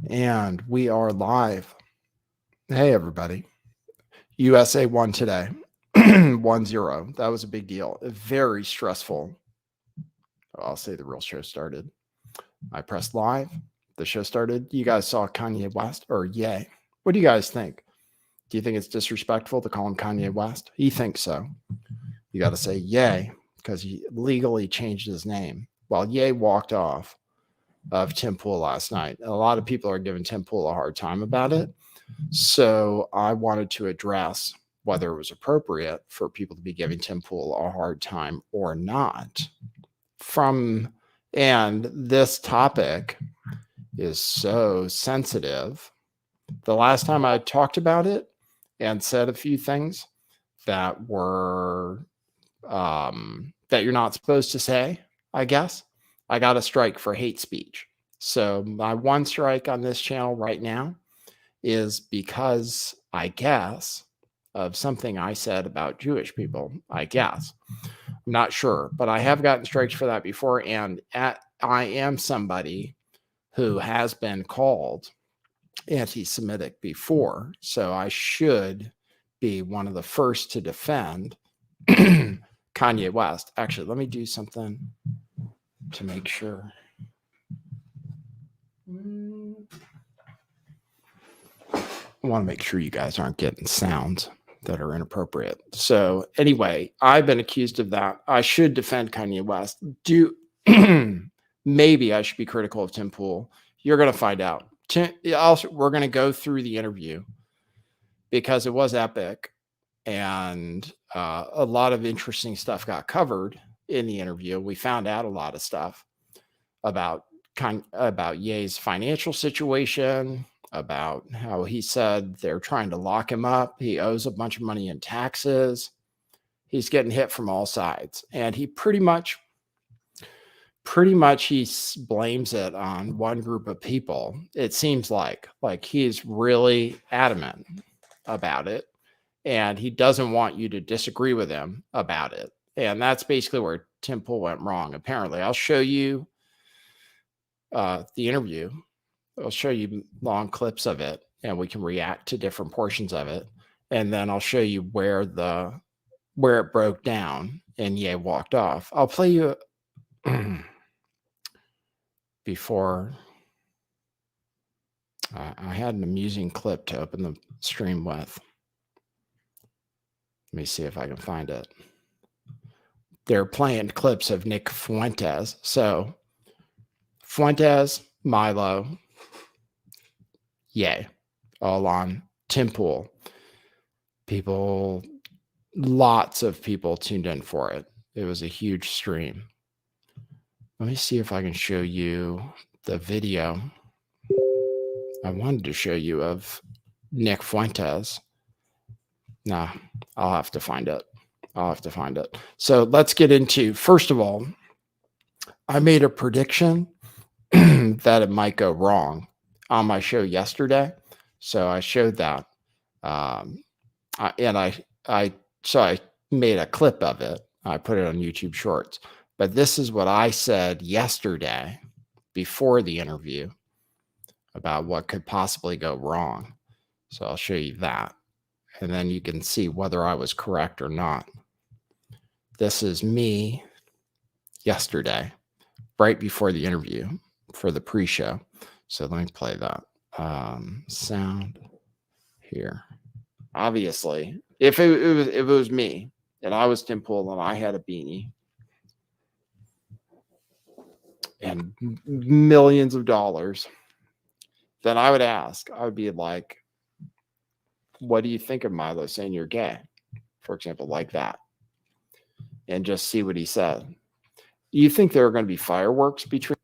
And we are live. Hey, everybody. USA won today. 1-0. That was a big deal. Very stressful. I'll say the real show started. I pressed live. The show started. You guys saw Kanye West or Ye. What do you guys think? Do you think it's disrespectful to call him Kanye West? He thinks so. You got to say Ye because he legally changed his name. While Ye walked off of Tim Pool last night. A lot of people are giving Tim Pool a hard time about it. So I wanted to address whether it was appropriate for people to be giving Tim Pool a hard time or not. And this topic is so sensitive. The last time I talked about it and said a few things that were that you're not supposed to say, I guess, I got a strike for hate speech. So my one strike on this channel right now is because, I guess, of something I said about Jewish people, I guess. I'm not sure, but I have gotten strikes for that before. And I am somebody who has been called anti-Semitic before. So I should be one of the first to defend Kanye West. Actually, let me do something to make sure. I want to make sure you guys aren't getting sounds that are inappropriate. So anyway, I've been accused of that. I should defend Kanye West. Maybe I should be critical of Tim Pool. You're going to find out. We're going to go through the interview because it was epic. And a lot of interesting stuff got covered in the interview. We found out a lot of stuff about Ye's financial situation, about how he said they're trying to lock him up. He owes a bunch of money in taxes. He's getting hit from all sides. And he pretty much he blames it on one group of people. It seems like he's really adamant about it. And he doesn't want you to disagree with him about it. And that's basically where Tim Pool went wrong, apparently. I'll show you the interview. I'll show you long clips of it, and we can react to different portions of it. And then I'll show you where it broke down and Ye walked off. I'll play you before I had an amusing clip to open the stream with. Let me see if I can find it. They're playing clips of Nick Fuentes. So Fuentes, Milo, Ye, all on Tim Pool. Lots of people tuned in for it. It was a huge stream. Let me see if I can show you the video I wanted to show you of Nick Fuentes. Nah, I'll have to find it. So let's get into, first of all, I made a prediction that it might go wrong on my show yesterday. So I showed that. So I made a clip of it. I put it on YouTube Shorts. But this is what I said yesterday before the interview about what could possibly go wrong. So I'll show you that. And then you can see whether I was correct or not. This is me yesterday, right before the interview for the pre-show. So let me play that sound here. Obviously, if it was me and I was Tim Pool and I had a beanie and millions of dollars, then I would be like, what do you think of Milo saying you're gay? For example, like that. And just see what he said. You think there are going to be fireworks between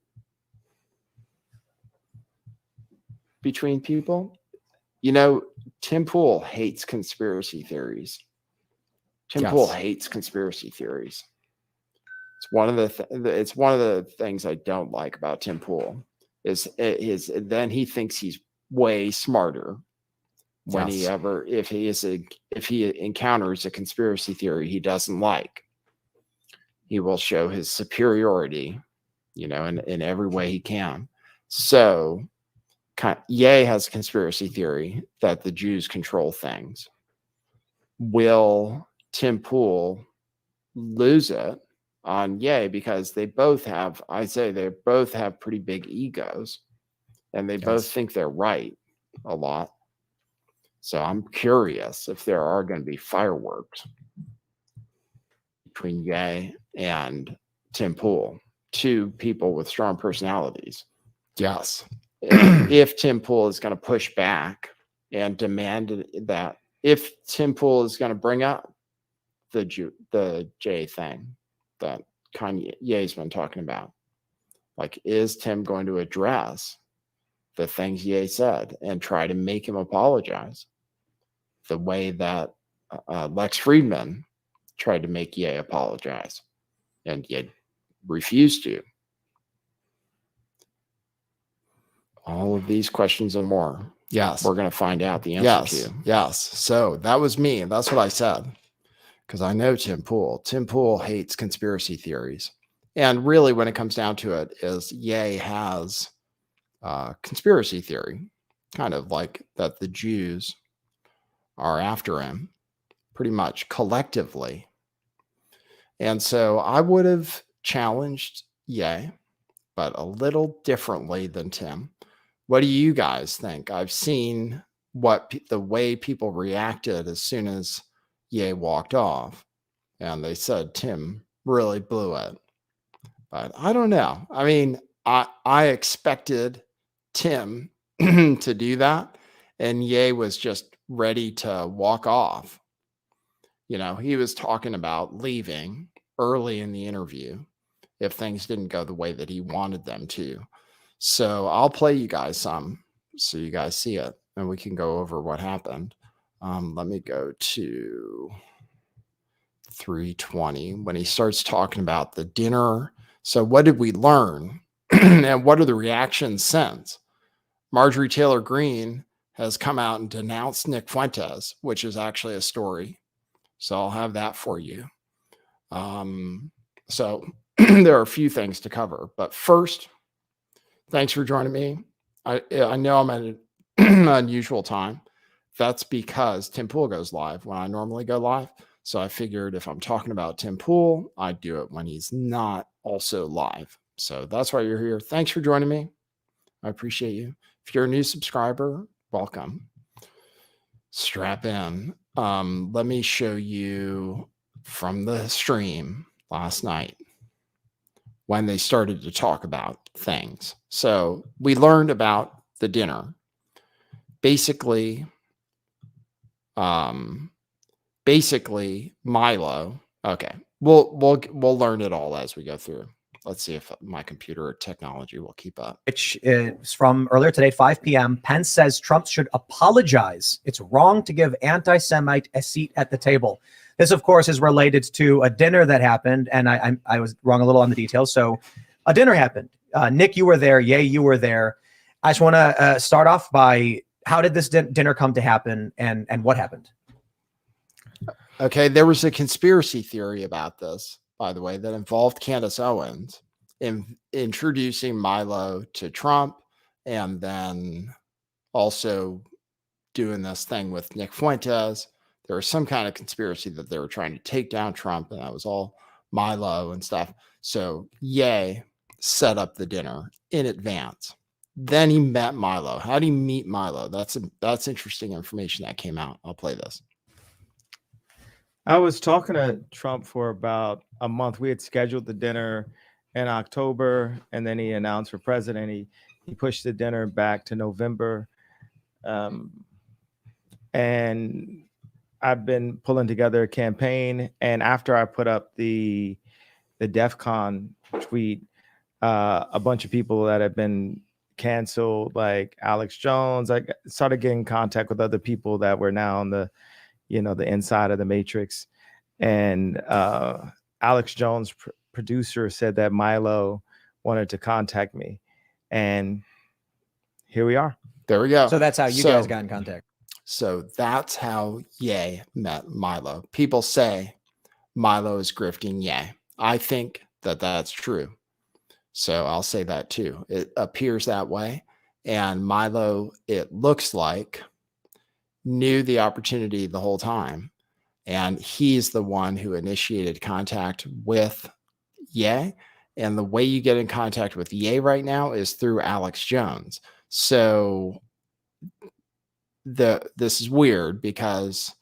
people? You know, Tim Pool hates conspiracy theories. Pool hates conspiracy theories. It's one of the things I don't like about Tim Pool is then he thinks he's way smarter when if he encounters a conspiracy theory he doesn't like. He will show his superiority, in every way he can. So Ye has a conspiracy theory that the Jews control things. Will Tim Pool lose it on Ye because they both have, I say they both have pretty big egos and they both think they're right a lot. So I'm curious if there are going to be fireworks between Ye and Tim Pool, two people with strong personalities. Yes. If Tim Pool is going to push back and demand that, if Tim Pool is going to bring up the J thing that Kanye's been talking about, like, is Tim going to address the things Ye said and try to make him apologize the way that Lex Friedman tried to make Ye apologize and Ye refused to? All of these questions and more. Yes. We're going to find out the answer to. Yes. So that was me. That's what I said. Because I know Tim Pool. Tim Pool hates conspiracy theories. And really, when it comes down to it, is Ye has conspiracy theory, kind of like that the Jews are after him pretty much collectively. And so I would have challenged Ye, but a little differently than Tim. What do you guys think? I've seen the way people reacted as soon as Ye walked off, and they said Tim really blew it. But I don't know. I mean, I expected Tim to do that, and Ye was just ready to walk off. You know, he was talking about leaving early in the interview if things didn't go the way that he wanted them to. So I'll play you guys some so you guys see it and we can go over what happened. Let me go to 320 when he starts talking about the dinner. So what did we learn and what are the reactions since? Marjorie Taylor Greene has come out and denounced Nick Fuentes, which is actually a story. So I'll have that for you. So there are a few things to cover, but first, thanks for joining me. I know I'm at an unusual time. That's because Tim Pool goes live when I normally go live. So I figured if I'm talking about Tim Pool, I'd do it when he's not also live. So that's why you're here. Thanks for joining me. I appreciate you. If you're a new subscriber, welcome. Strap in. Let me show you from the stream last night when they started to talk about things. So we learned about the dinner. Basically Milo. Okay, we'll learn it all as we go through. Let's see if my computer or technology will keep up. Which is from earlier today, 5 p.m. Pence says Trump should apologize. It's wrong to give anti-Semite a seat at the table. This, of course, is related to a dinner that happened, and I was wrong a little on the details. So a dinner happened. Nick, you were there. Ye, you were there. I just want to start off by, how did this dinner come to happen, and what happened? Okay, there was a conspiracy theory about this, by the way, that involved Candace Owens in introducing Milo to Trump and then also doing this thing with Nick Fuentes. There was some kind of conspiracy that they were trying to take down Trump, and that was all Milo and stuff. So Ye set up the dinner in advance. Then he met Milo. How did he meet Milo? That's interesting information that came out. I'll play this. I was talking to Trump for about a month. We had scheduled the dinner in October, and then he announced for president. He pushed the dinner back to November. And I've been pulling together a campaign. And after I put up the DEF CON tweet, a bunch of people that have been canceled, like Alex Jones, I started getting in contact with other people that were now on the inside of the matrix. And Alex Jones, producer, said that Milo wanted to contact me. And here we are. There we go. So that's how you guys got in contact. So that's how Ye met Milo. People say Milo is grifting Ye. I think that that's true. So I'll say that too. It appears that way. And Milo, it looks like, knew the opportunity the whole time. And he's the one who initiated contact with Ye. And the way you get in contact with Ye right now is through Alex Jones. So this is weird because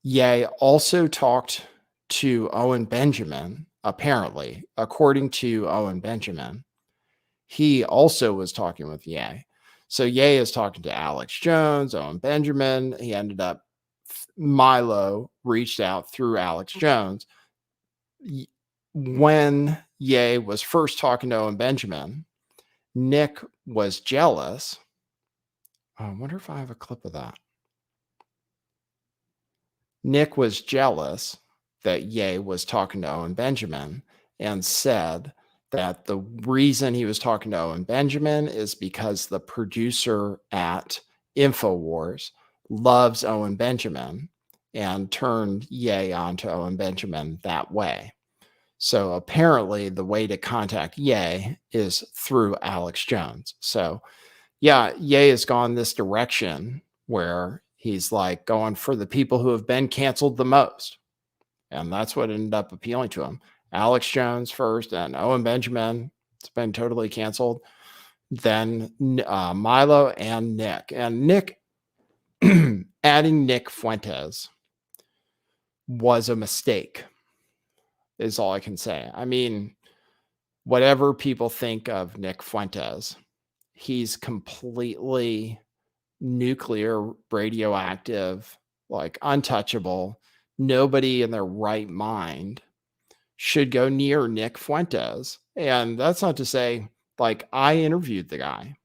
Ye also talked to Owen Benjamin, apparently, according to Owen Benjamin. He also was talking with Ye. So Ye is talking to Alex Jones, Owen Benjamin. He ended up, Milo reached out through Alex Jones. When Ye was first talking to Owen Benjamin, Nick was jealous. I wonder if I have a clip of that. Nick was jealous that Ye was talking to Owen Benjamin and said that the reason he was talking to Owen Benjamin is because the producer at InfoWars loves Owen Benjamin and turned Ye onto Owen Benjamin that way. So apparently the way to contact Ye is through Alex Jones. So yeah, Ye has gone this direction where he's like going for the people who have been canceled the most. And that's what ended up appealing to him. Alex Jones first, and Owen Benjamin. It's been totally canceled. Then Milo and Nick. And Nick, adding Nick Fuentes was a mistake, is all I can say. I mean, whatever people think of Nick Fuentes, he's completely nuclear, radioactive, like untouchable. Nobody in their right mind should go near Nick Fuentes. And that's not to say, like, I interviewed the guy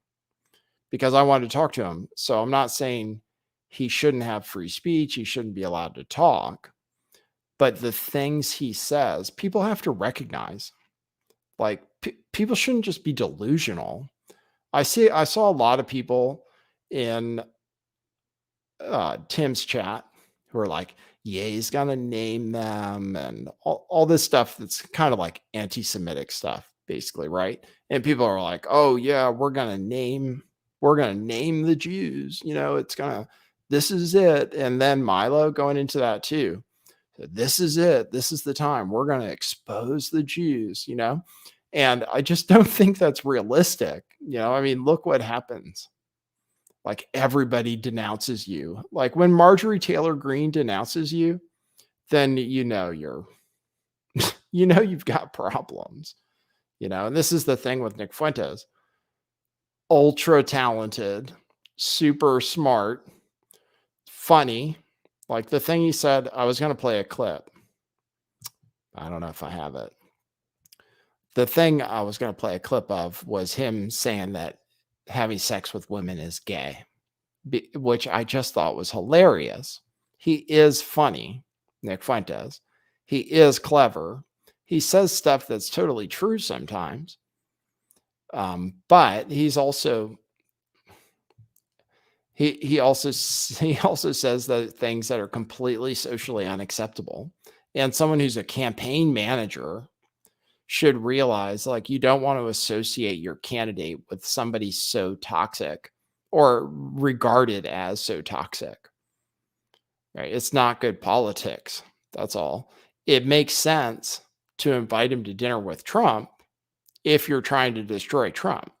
because I wanted to talk to him. So I'm not saying he shouldn't have free speech. He shouldn't be allowed to talk. But the things he says, people have to recognize. Like, people shouldn't just be delusional. I saw a lot of people in Tim's chat who are like, yeah, he's gonna name them and all this stuff that's kind of like anti-Semitic stuff, basically, right? And people are like, oh yeah, we're gonna name the Jews, this is it. And then Milo going into that too. This is it. This is the time. We're gonna expose the Jews, And I just don't think that's realistic. I mean, look what happens. Like, everybody denounces you. Like, when Marjorie Taylor Greene denounces you, then you've got problems. And this is the thing with Nick Fuentes. Ultra talented, super smart, funny. Like the thing he said, I was going to play a clip. I don't know if I have it. The thing I was going to play a clip of was him saying that having sex with women is gay, which I just thought was hilarious. He is funny, Nick Fuentes. He is clever. He says stuff that's totally true sometimes. But he's also he also says that things that are completely socially unacceptable. And someone who's a campaign manager should realize, like, you don't want to associate your candidate with somebody so toxic or regarded as so toxic. Right? It's not good politics. That's all. It makes sense to invite him to dinner with Trump if you're trying to destroy Trump,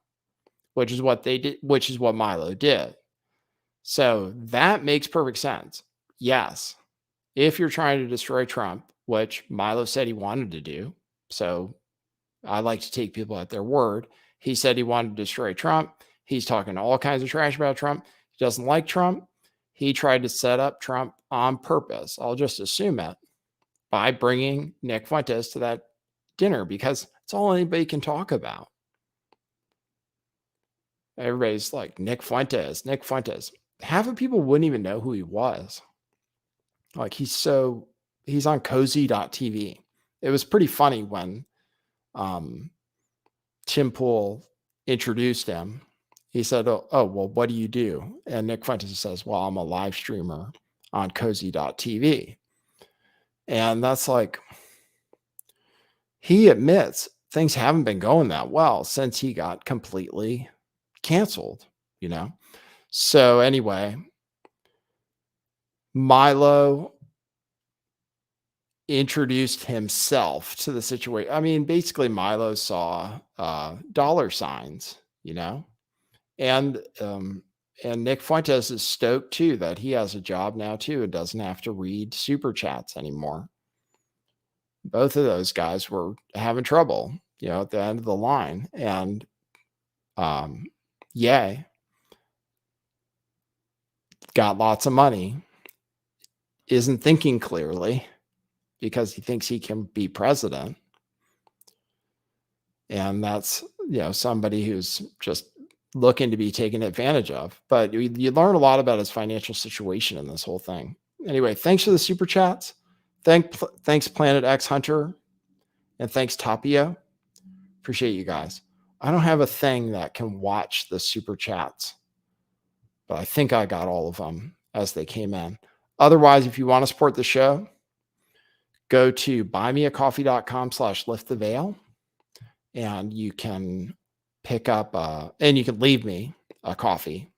which is what they did, which is what Milo did. So that makes perfect sense. Yes. If you're trying to destroy Trump, which Milo said he wanted to do. So I like to take people at their word. He said he wanted to destroy Trump. He's talking all kinds of trash about Trump. He doesn't like Trump. He tried to set up Trump on purpose. I'll just assume it by bringing Nick Fuentes to that dinner because it's all anybody can talk about. Everybody's like, Nick Fuentes. Half of people wouldn't even know who he was. Like, he's on cozy.tv. It was pretty funny when Tim Pool introduced him. He said, oh, well, what do you do? And Nick Fuentes says, well, I'm a live streamer on cozy.tv. And that's like, he admits things haven't been going that well since he got completely canceled. you know? So anyway, Milo introduced himself to the situation. I mean, basically Milo saw dollar signs, you know, and Nick Fuentes is stoked too that he has a job now too and doesn't have to read super chats anymore. Both of those guys were having trouble, you know, at the end of the line, and Ye got lots of money, isn't thinking clearly because he thinks he can be president. And that's, you know, somebody who's just looking to be taken advantage of. But you learn a lot about his financial situation in this whole thing. Anyway, thanks for the super chats. Thanks Planet X Hunter. And thanks Tapio. Appreciate you guys. I don't have a thing that can watch the super chats, but I think I got all of them as they came in. Otherwise, if you want to support the show, go to buymeacoffee.com/lifttheveil, and you can pick up and you can leave me a coffee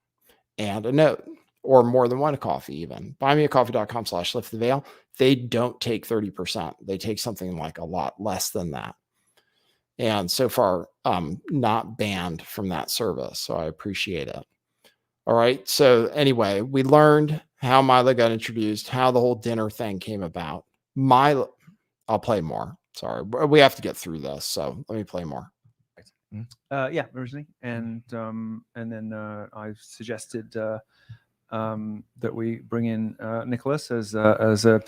and a note, or more than one coffee even. Buymeacoffee.com/lifttheveil. They don't take 30%. They take something like a lot less than that. And so far, not banned from that service. So I appreciate it. All right. So anyway, we learned how Milo got introduced, how the whole dinner thing came about. Milo, I'll play more. Sorry, we have to get through this. So let me play more. Yeah, originally, and then I suggested that we bring in Nicholas as a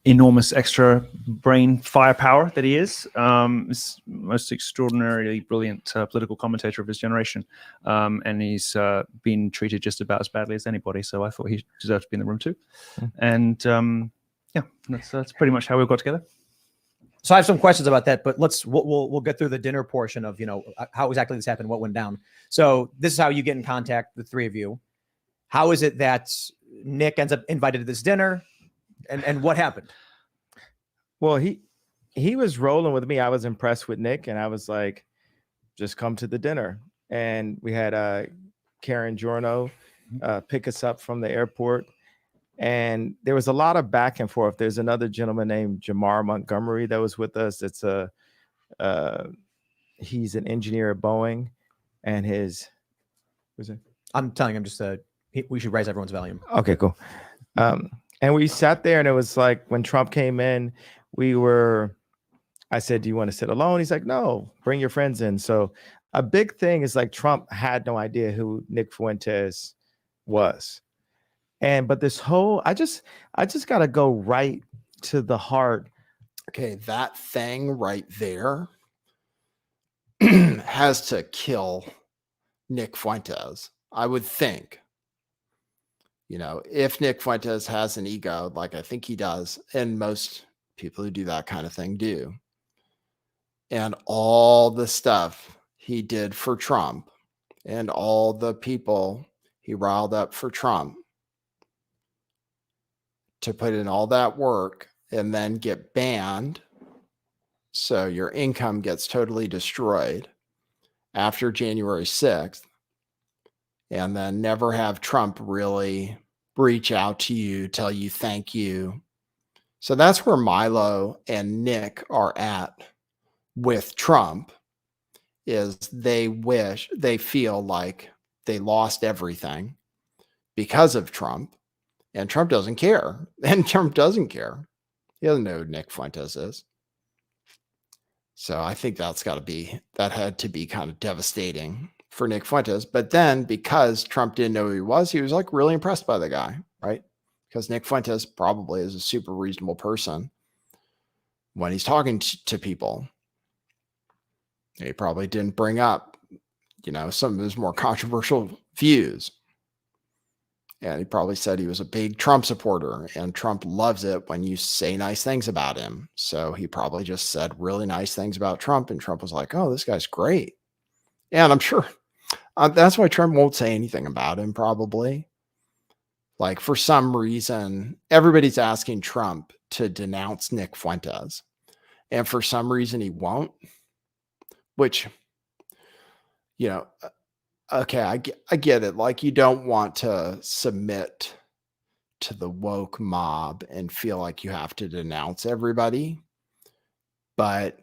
enormous extra brain firepower that he is. Most extraordinarily brilliant political commentator of his generation, and he's been treated just about as badly as anybody. So I thought he deserved to be in the room too. And yeah, that's pretty much how we got together. So I have some questions about that, but we'll get through the dinner portion of, you know, how exactly this happened, what went down. So this is how you get in contact, the three of you. How is it that Nick ends up invited to this dinner, and what happened? Well, he was rolling with me. I was impressed with Nick, and I was like, just come to the dinner. And we had Karen Giorno pick us up from the airport. And there was a lot of back and forth. There's another gentleman named Jamar Montgomery that was with us. It's he's an engineer at Boeing, and I'm telling him just we should raise everyone's volume. Okay, cool. And we sat there, and it was like when Trump came in, I said, do you want to sit alone? He's like, no, bring your friends in. So a big thing is like Trump had no idea who Nick Fuentes was. But this whole, I just got to go right to the heart. Okay, that thing right there has to kill Nick Fuentes, I would think. You know, if Nick Fuentes has an ego, like I think he does, and most people who do that kind of thing do, and all the stuff he did for Trump and all the people he riled up for Trump, to put in all that work and then get banned, so your income gets totally destroyed after January 6th, and then never have Trump really reach out to you, tell you thank you. So that's where Milo and Nick are at with Trump, is they feel like they lost everything because of Trump. And Trump doesn't care. And Trump doesn't care. He doesn't know who Nick Fuentes is. So I think that had to be kind of devastating for Nick Fuentes. But then because Trump didn't know who he was like really impressed by the guy, right? Because Nick Fuentes probably is a super reasonable person when he's talking to people. He probably didn't bring up, you know, some of his more controversial views. And he probably said he was a big Trump supporter, and Trump loves it when you say nice things about him. So he probably just said really nice things about Trump, and Trump was like, oh, this guy's great. And I'm sure that's why Trump won't say anything about him, probably. Like, for some reason, everybody's asking Trump to denounce Nick Fuentes. And for some reason, he won't, which, you know, okay, I get it. Like, you don't want to submit to the woke mob and feel like you have to denounce everybody. But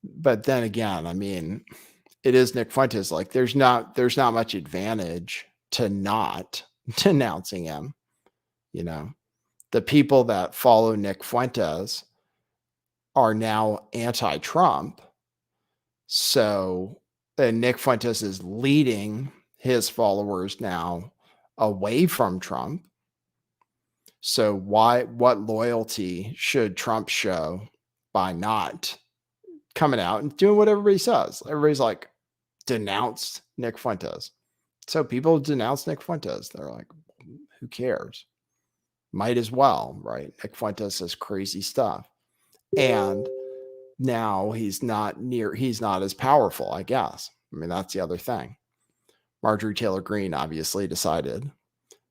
then again, I mean, it is Nick Fuentes. Like, there's not much advantage to not denouncing him. You know, the people that follow Nick Fuentes are now anti-Trump. So, and Nick Fuentes is leading his followers now away from Trump. So what loyalty should Trump show by not coming out and doing what everybody says? Everybody's like, denounced Nick Fuentes. So people denounce Nick Fuentes. They're like, who cares? Might as well, right? Nick Fuentes says crazy stuff. And now he's not as powerful, I guess. I mean, that's the other thing. Marjorie Taylor Greene obviously decided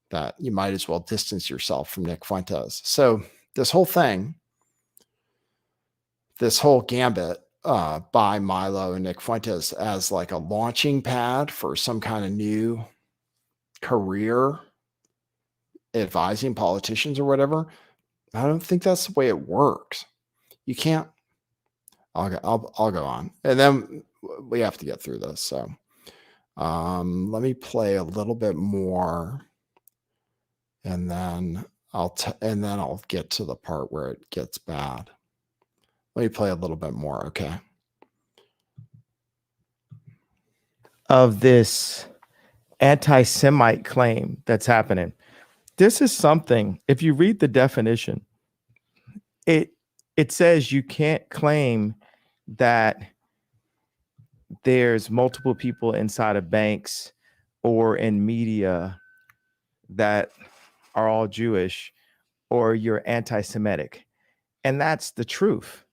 that you might as well distance yourself from Nick Fuentes. So this whole thing, this whole gambit by Milo and Nick Fuentes as like a launching pad for some kind of new career advising politicians or whatever, I don't think that's the way it works. You can't. I'll go on, and then we have to get through this. So let me play a little bit more, and then I'll get to the part where it gets bad. Let me play a little bit more, okay? Of this anti-Semite claim that's happening. This is something, if you read the definition, it says you can't claim that there's multiple people inside of banks or in media that are all Jewish or you're anti-Semitic. And that's the truth.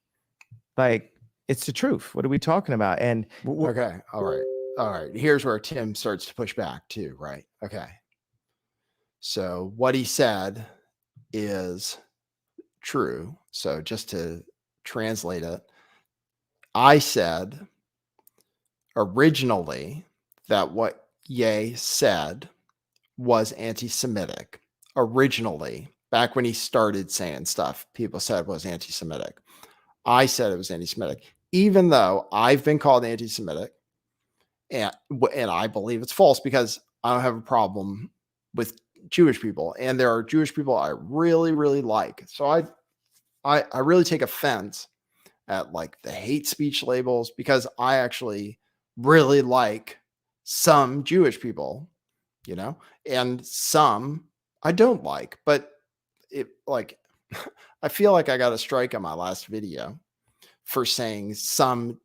Like, it's the truth. What are we talking about? And okay, all right. Here's where Tim starts to push back too, right? Okay. So what he said is true. So just to translate it, I said originally that what Ye said was anti-Semitic. Originally, back when he started saying stuff, people said was anti-Semitic. I said it was anti-Semitic, even though I've been called anti-Semitic, and I believe it's false because I don't have a problem with Jewish people, and there are Jewish people I really, really like. So I really take offense at like the hate speech labels because I actually really like some Jewish people, you know, and some I don't like, but it like I feel like I got a strike on my last video for saying some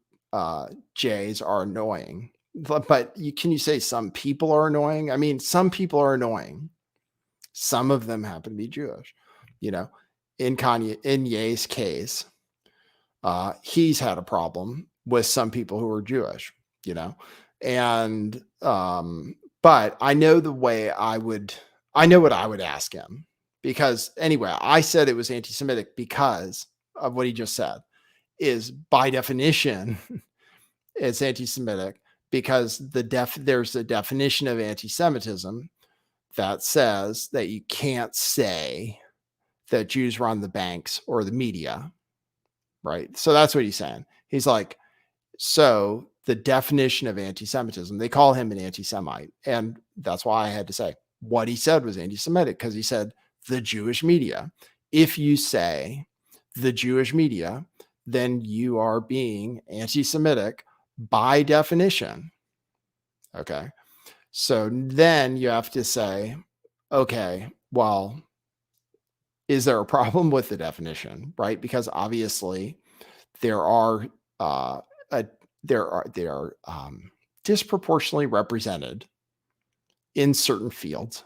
Jays are annoying. But can you say some people are annoying? I mean, some people are annoying. Some of them happen to be Jewish, you know. In Ye's case, he's had a problem with some people who are Jewish, you know, and but I know I know what I would ask him, because anyway, I said it was anti-Semitic because of what he just said. Is by definition it's anti-Semitic because there's a definition of anti-Semitism that says that you can't say that Jews run the banks or the media, right? So that's what he's saying. He's like, so the definition of anti-Semitism, they call him an anti-Semite. And that's why I had to say what he said was anti-Semitic, because he said the Jewish media. If you say the Jewish media, then you are being anti-Semitic by definition. Okay. So then you have to say, okay, well, is there a problem with the definition, right? Because obviously they are disproportionately represented in certain fields,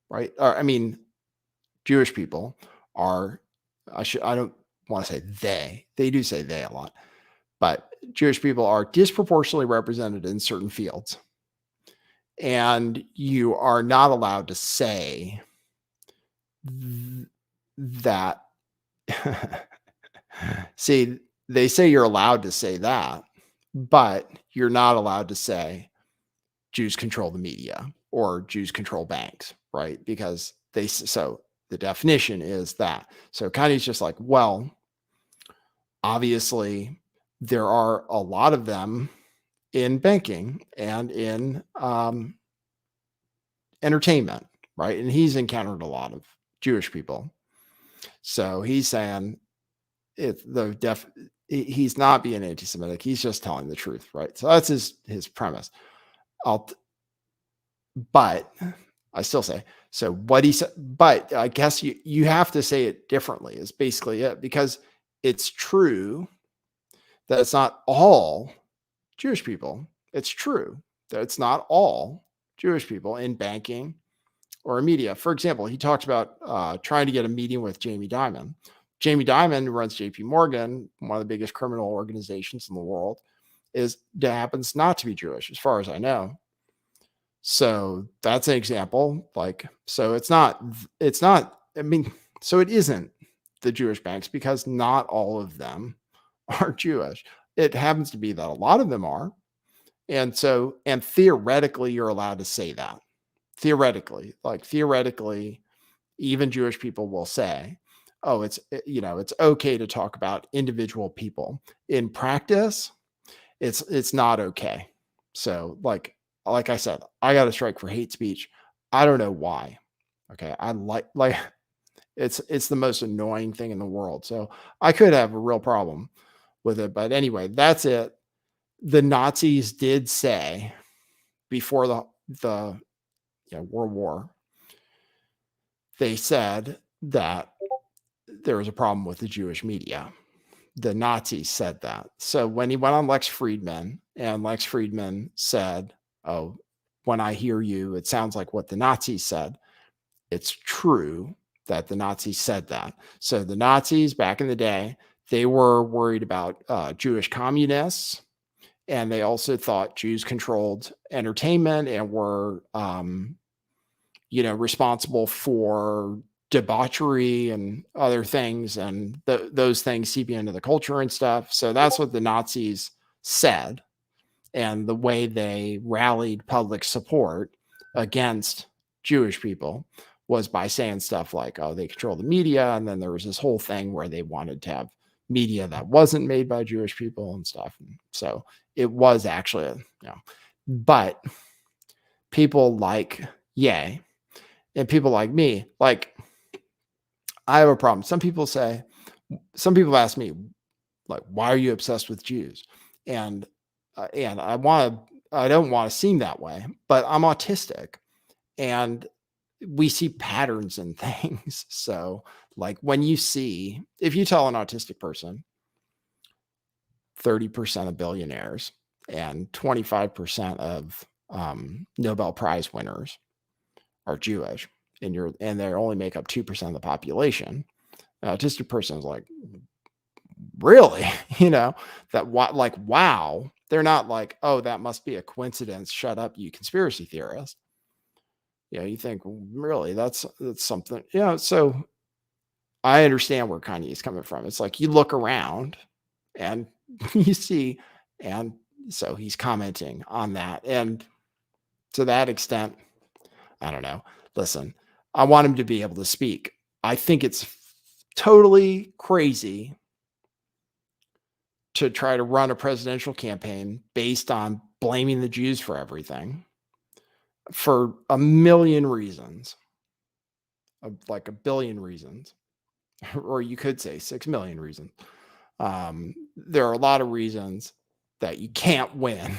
right? I mean, Jewish people are, I don't want to say they do say they a lot, but Jewish people are disproportionately represented in certain fields. And you are not allowed to say that. See, they say you're allowed to say that, but you're not allowed to say Jews control the media or Jews control banks, right? Because so the definition is that. So Kanye's just like, well, obviously there are a lot of them in banking and in entertainment, right? And he's encountered a lot of Jewish people. So he's saying he's not being anti-Semitic. He's just telling the truth, right? So that's his premise. But I still say, so what he said, but I guess you have to say it differently is basically it, because it's true that it's not all Jewish people. It's true that it's not all Jewish people in banking or media. For example, he talked about trying to get a meeting with Jamie Dimon. Jamie Dimon, who runs JP Morgan, one of the biggest criminal organizations in the world, happens not to be Jewish, as far as I know. So that's an example. So it's not, I mean, so it isn't the Jewish banks because not all of them are Jewish. It happens to be that a lot of them are. And theoretically, you're allowed to say that. Theoretically, even Jewish people will say, oh, it's okay to talk about individual people. In practice, it's not okay. So like I said, I got a strike for hate speech. I don't know why. Okay. I like it's the most annoying thing in the world. So I could have a real problem with it. But anyway, that's it. The Nazis did say before the World War, they said that there was a problem with the Jewish media. The Nazis said that. So when he went on Lex Friedman, and Lex Friedman said, oh, when I hear you, it sounds like what the Nazis said. It's true that the Nazis said that. So the Nazis back in the day, they were worried about Jewish communists, and they also thought Jews controlled entertainment and were, responsible for debauchery and other things, and those things seeping into the culture and stuff. So that's what the Nazis said. And the way they rallied public support against Jewish people was by saying stuff like, oh, they control the media. And then there was this whole thing where they wanted to have media that wasn't made by Jewish people and stuff. And so it was actually, but people like Ye and people like me, I have a problem. Some people ask me, like, why are you obsessed with Jews? And I don't want to seem that way, but I'm autistic and we see patterns in things. So like if you tell an autistic person 30% of billionaires and 25% of Nobel Prize winners are Jewish, and they only make up 2% of the population, an autistic person is like, really? Wow. They're not like, oh, that must be a coincidence. Shut up, you conspiracy theorist. You think, really, that's something. So I understand where Kanye is coming from. It's like you look around and you see, and so he's commenting on that. And to that extent, I don't know. Listen, I want him to be able to speak. I think it's totally crazy to try to run a presidential campaign based on blaming the Jews for everything for a million reasons, like a billion reasons, or you could say 6 million reasons. There are a lot of reasons that you can't win,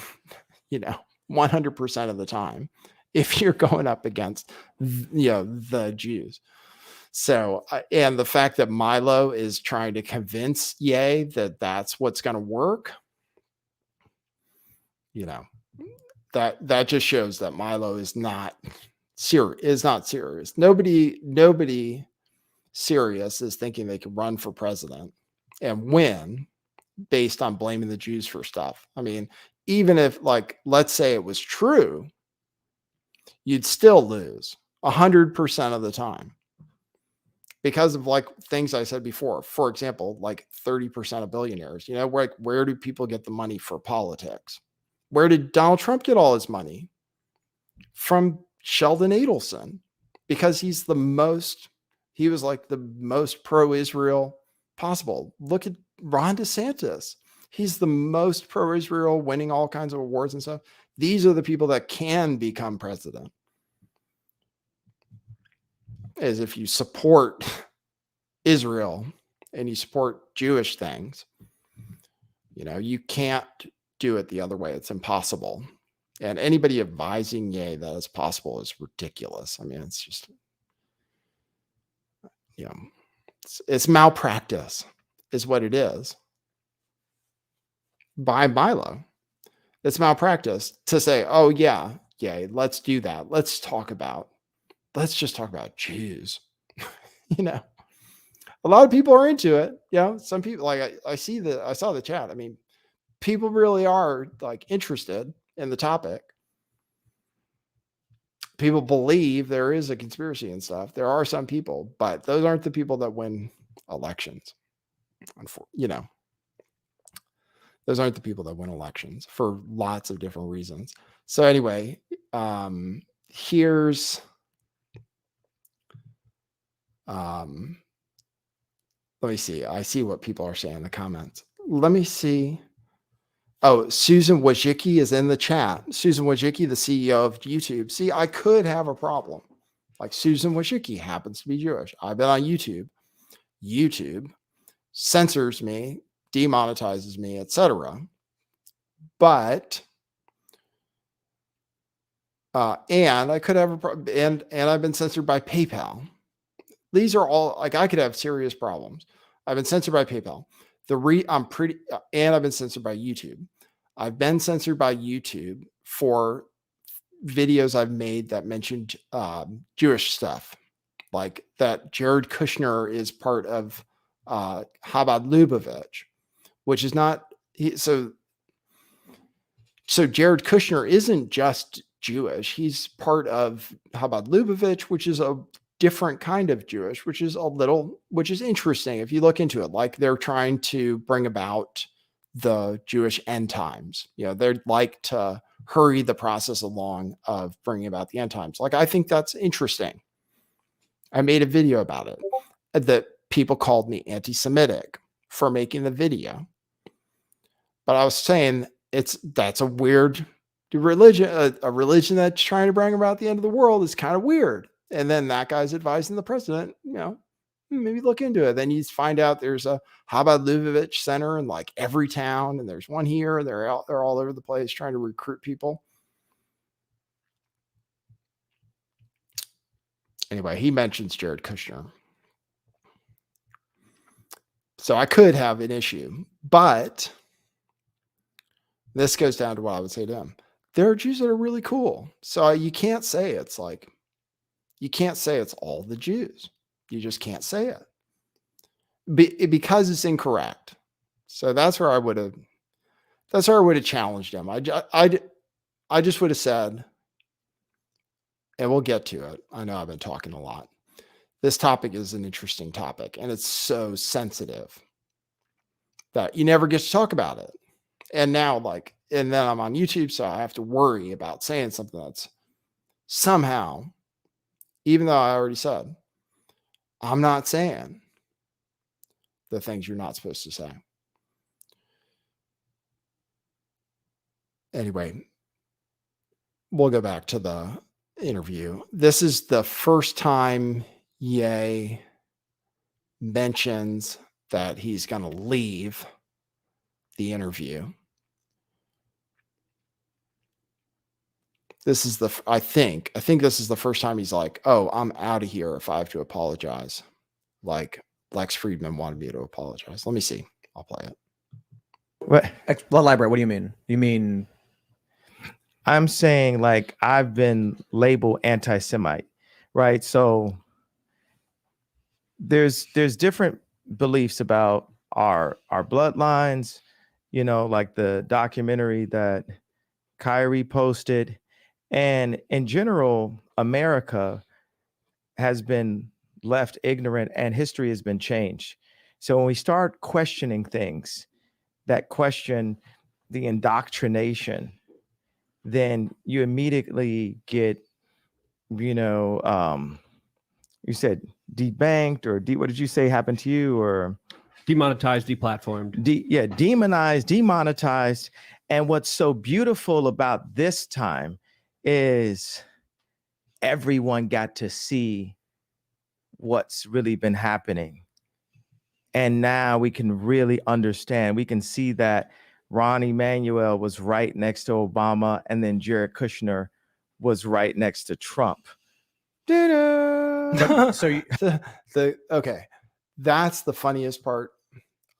100% of the time if you're going up against, the Jews. So, and the fact that Milo is trying to convince Ye that that's what's going to work, that just shows that Milo is not serious. Nobody serious is thinking they could run for president and win based on blaming the Jews for stuff. I mean, even if, let's say it was true, you'd still lose 100% of the time. Because of things I said before, for example, 30% of billionaires, where do people get the money for politics? Where did Donald Trump get all his money? from Sheldon Adelson, because he was like the most pro-Israel possible. Look at Ron DeSantis. He's the most pro-Israel, winning all kinds of awards and stuff. These are the people that can become president. As if you support Israel and you support Jewish things, you can't do it the other way. It's impossible. And anybody advising Ye that it's possible is ridiculous. I mean, it's just, it's malpractice is what it is. By Milo, it's malpractice to say, oh yeah, let's do that. Let's just talk about Jews. A lot of people are into it. Some people, like I saw the chat. I mean, people really are like interested in the topic. People believe there is a conspiracy and stuff. There are some people, but those aren't the people that win elections. Those aren't the people that win elections for lots of different reasons. So anyway, here's let me see. I see what people are saying in the comments. Let me see. Oh, Susan Wojcicki is in the chat. Susan Wojcicki, the CEO of YouTube. See, I could have a problem. Like Susan Wojcicki happens to be Jewish. I've been on YouTube. YouTube censors me, demonetizes me, etc. But and I could have a problem. And I've been censored by PayPal. These are all, like, I could have serious problems. I've been censored by PayPal. And I've been censored by YouTube. I've been censored by YouTube for videos I've made that mentioned Jewish stuff, like that Jared Kushner is part of Chabad Lubavitch, which is not. So Jared Kushner isn't just Jewish. He's part of Chabad Lubavitch, which is a different kind of Jewish, which is interesting if you look into it. Like, they're trying to bring about the Jewish end times. They'd like to hurry the process along of bringing about the end times. Like, I think that's interesting. I made a video about it that people called me anti-Semitic for making the video, but I was saying that's a weird religion. A religion that's trying to bring about the end of the world is kind of weird. And then that guy's advising the president, maybe look into it. Then you find out there's a Chabad Lubavitch center in like every town, and there's one here. They're all over the place trying to recruit people. Anyway, he mentions Jared Kushner. So I could have an issue, but this goes down to what I would say to him. There are Jews that are really cool. So you can't say it's all the Jews. You just can't say it because it's incorrect. So that's where I would have challenged him. I just would have said, and we'll get to it. I know I've been talking a lot. This topic is an interesting topic, and it's so sensitive that you never get to talk about it. And now, and then I'm on YouTube, so I have to worry about saying something that's somehow, even though I already said, I'm not saying the things you're not supposed to say. Anyway, we'll go back to the interview. This is the first time Ye mentions that he's going to leave the interview. This is I think this is the first time he's like, oh, I'm out of here if I have to apologize. Like Lex Friedman wanted me to apologize. Let me see. I'll play it. What? Elaborate. What do you mean? You mean? I'm saying, like, I've been labeled anti-Semite, right? So there's different beliefs about our bloodlines, like the documentary that Kyrie posted. And in general, America has been left ignorant and history has been changed. So when we start questioning things that question the indoctrination, then you immediately get you know, you said debanked or what did you say happened to you, or Demonetized, deplatformed. demonized, demonetized. And what's so beautiful about this time is everyone got to see what's really been happening. And now we can really understand. We can see that Ron Emanuel was right next to Obama, and then Jared Kushner was right next to Trump. But, so you, Okay, that's the funniest part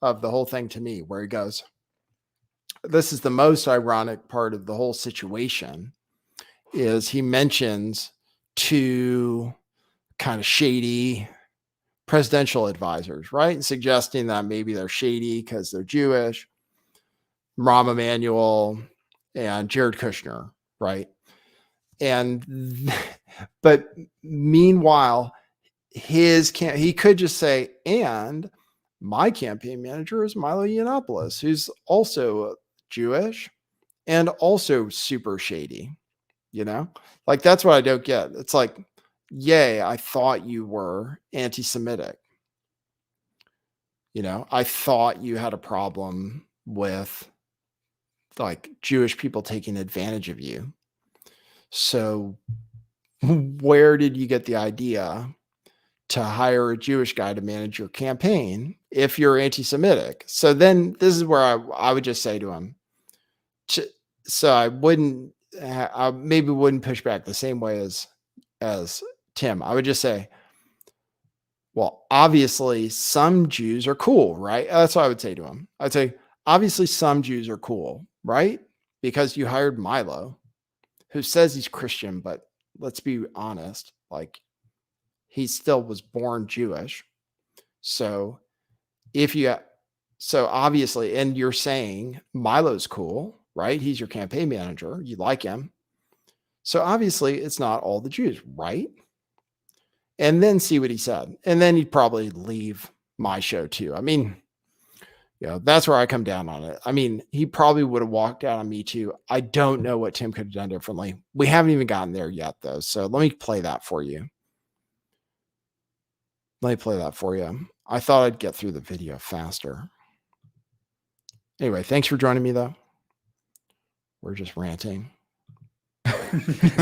of the whole thing to me, where he goes, this is the most ironic part of the whole situation, is he mentions two kind of shady presidential advisors, right? Suggesting that maybe they're shady because they're Jewish, Rahm Emanuel and Jared Kushner, right? And but meanwhile, he could just say, and my campaign manager is Milo Yiannopoulos, who's also Jewish and also super shady, you know? Like, that's what I don't get. It's like, yay, I thought you were anti-Semitic. You know, I thought you had a problem with like Jewish people taking advantage of you. So where did you get the idea to hire a Jewish guy to manage your campaign if you're anti-Semitic? So then this is where I would just say to him, so I wouldn't, I maybe wouldn't push back the same way as Tim. I would just say, well, obviously some Jews are cool, right? That's what I would say to him. I'd say, obviously some Jews are cool, right? Because you hired Milo, who says he's Christian, but let's be honest, like, he still was born Jewish. So so obviously, and you're saying Milo's cool, right? He's your campaign manager. You like him. So obviously it's not all the Jews, right? And then see what he said. And then he'd probably leave my show too. I mean, that's where I come down on it. I mean, he probably would have walked out on me too. I don't know what Tim could have done differently. We haven't even gotten there yet, though. So let me play that for you. I thought I'd get through the video faster. Anyway, thanks for joining me, though. We're just ranting.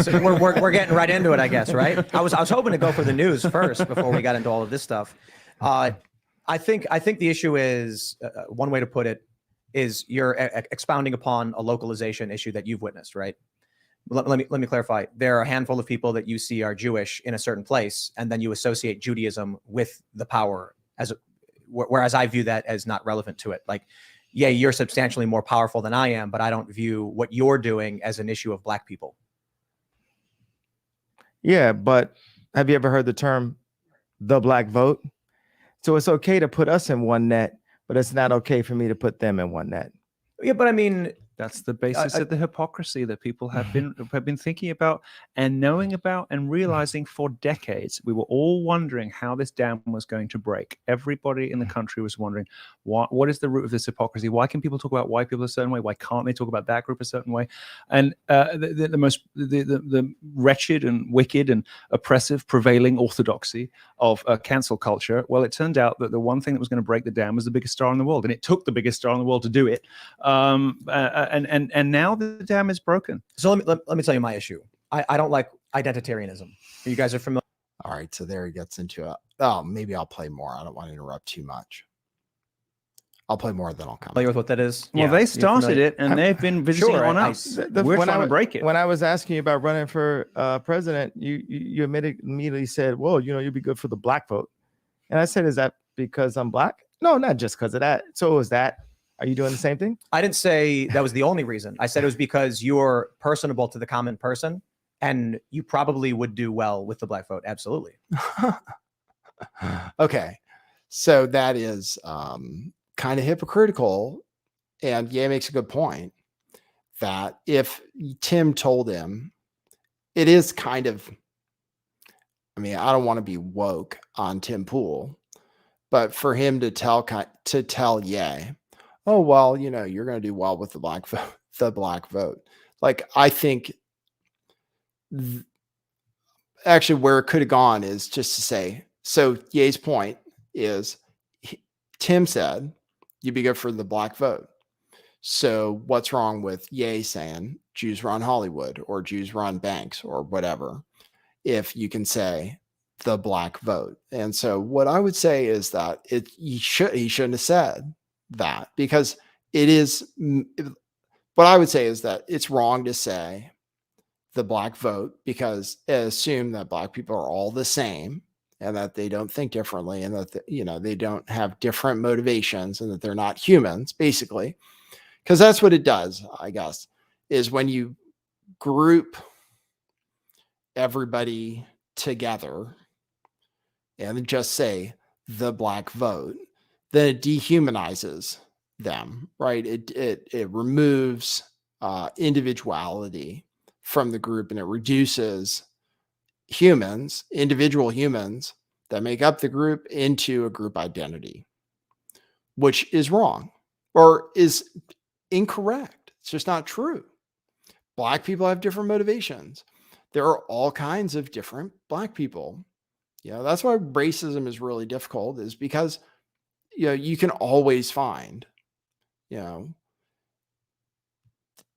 so we're getting right into it, I guess, right? I was hoping to go for the news first before we got into all of this stuff. I think the issue is, one way to put it is you're expounding upon a localization issue that you've witnessed, right? Let me clarify. There are a handful of people that you see are Jewish in a certain place, and then you associate Judaism with the power, whereas I view that as not relevant to it. Like, yeah, you're substantially more powerful than I am, but I don't view what you're doing as an issue of Black people. Yeah, but have you ever heard the term the Black vote? So it's okay to put us in one net, but it's not okay for me to put them in one net. Yeah, but I mean, that's the basis of the hypocrisy that people have been thinking about and knowing about and realizing for decades. We were all wondering how this dam was going to break. Everybody in the country was wondering, what is the root of this hypocrisy? Why can people talk about white people a certain way? Why can't they talk about that group a certain way? And the wretched and wicked and oppressive prevailing orthodoxy of cancel culture. Well, it turned out that the one thing that was going to break the dam was the biggest star in the world, and it took the biggest star in the world to do it. And now the dam is broken. So let me tell you my issue. I don't like identitarianism. You guys are familiar. All right, so there he gets into it. Oh, maybe I'll play more. I don't want to interrupt too much. I'll play more, then I'll comment. Familiar with what that is? Well, they started it, and they've been visiting on us. We're trying to break it. When I was asking you about running for president, you immediately said, well, you'd be good for the Black vote. And I said, is that because I'm Black? No, not just because of that. So is that. Are you doing the same thing? I didn't say that was the only reason. I said it was because you're personable to the common person, and you probably would do well with the Black vote. Absolutely. Okay. So that is kind of hypocritical. And Ye makes a good point that if Tim told him, it is kind of, I mean, I don't want to be woke on Tim Pool, but for him to tell Ye, oh, well, you're going to do well with the Black vote, Like, I think actually where it could have gone is just to say, so Ye's point is Tim said you'd be good for the black vote. So what's wrong with Ye saying Jews run Hollywood or Jews run banks or whatever, if you can say the black vote? And so what I would say is that he shouldn't have said that, because it is, what I would say is that it's wrong to say the black vote, because assume that black people are all the same and that they don't think differently and that they don't have different motivations and that they're not humans, basically. Because that's what it does, I guess, is when you group everybody together and just say the black vote, then it dehumanizes them, right? It removes individuality from the group, and it reduces humans, individual humans that make up the group, into a group identity, which is wrong or is incorrect. It's just not true. Black people have different motivations. There are all kinds of different black people. That's why racism is really difficult, is because you can always find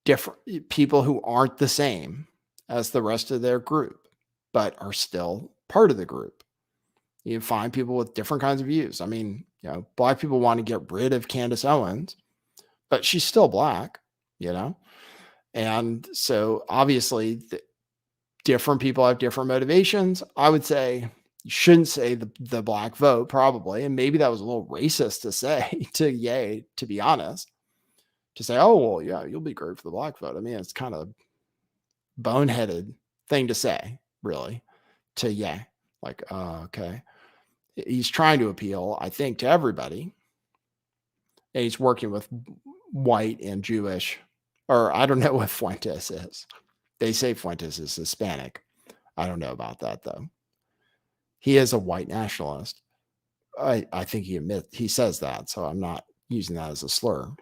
different people who aren't the same as the rest of their group, but are still part of the group. You find people with different kinds of views. I mean, black people want to get rid of Candace Owens, but she's still black, and so obviously different people have different motivations. I would say you shouldn't say the black vote, probably, and maybe that was a little racist to say to Ye, to be honest, to say, oh, well, yeah, you'll be great for the black vote. I mean, it's kind of boneheaded thing to say, really, to Ye. Like, okay. He's trying to appeal, I think, to everybody. And he's working with white and Jewish, or I don't know what Fuentes is. They say Fuentes is Hispanic. I don't know about that, though. He is a white nationalist. I think he says that, so I'm not using that as a slur.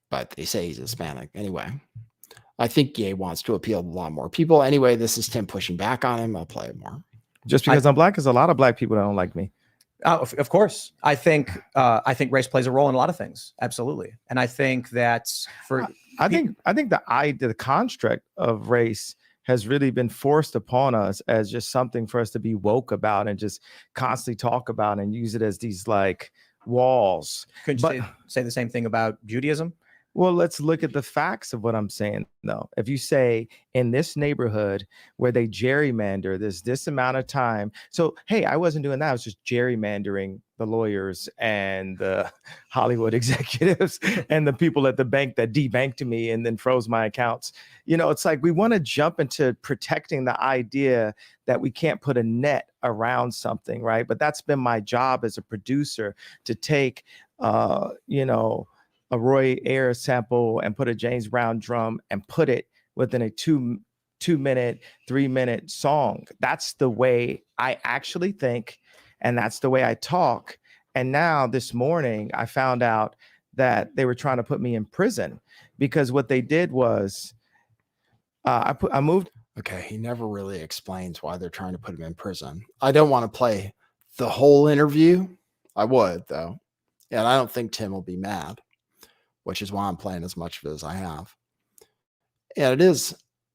But they say he's Hispanic. Anyway, I think Ye wants to appeal to a lot more people. Anyway, this is Tim pushing back on him. I'll play it more. Just because I'm black, there's a lot of black people that don't like me. Of course, I think race plays a role in a lot of things. Absolutely, and I think that's I think the construct of race has really been forced upon us as just something for us to be woke about and just constantly talk about and use it as these like walls. Could you say the same thing about Judaism? Well, let's look at the facts of what I'm saying, though. If you say in this neighborhood where they gerrymander this amount of time. So, hey, I wasn't doing that. I was just gerrymandering the lawyers and the Hollywood executives and the people at the bank that debanked me and then froze my accounts. It's like we want to jump into protecting the idea that we can't put a net around something, right? But that's been my job as a producer, to take, a Roy Ayers sample and put a James Brown drum and put it within a 2-minute, 3-minute song. That's the way I actually think, and that's the way I talk. And now this morning, I found out that they were trying to put me in prison because what they did was I moved. Okay, he never really explains why they're trying to put him in prison. I don't want to play the whole interview. I would, though, and I don't think Tim will be mad, which is why I'm playing as much of it as I have. And it is,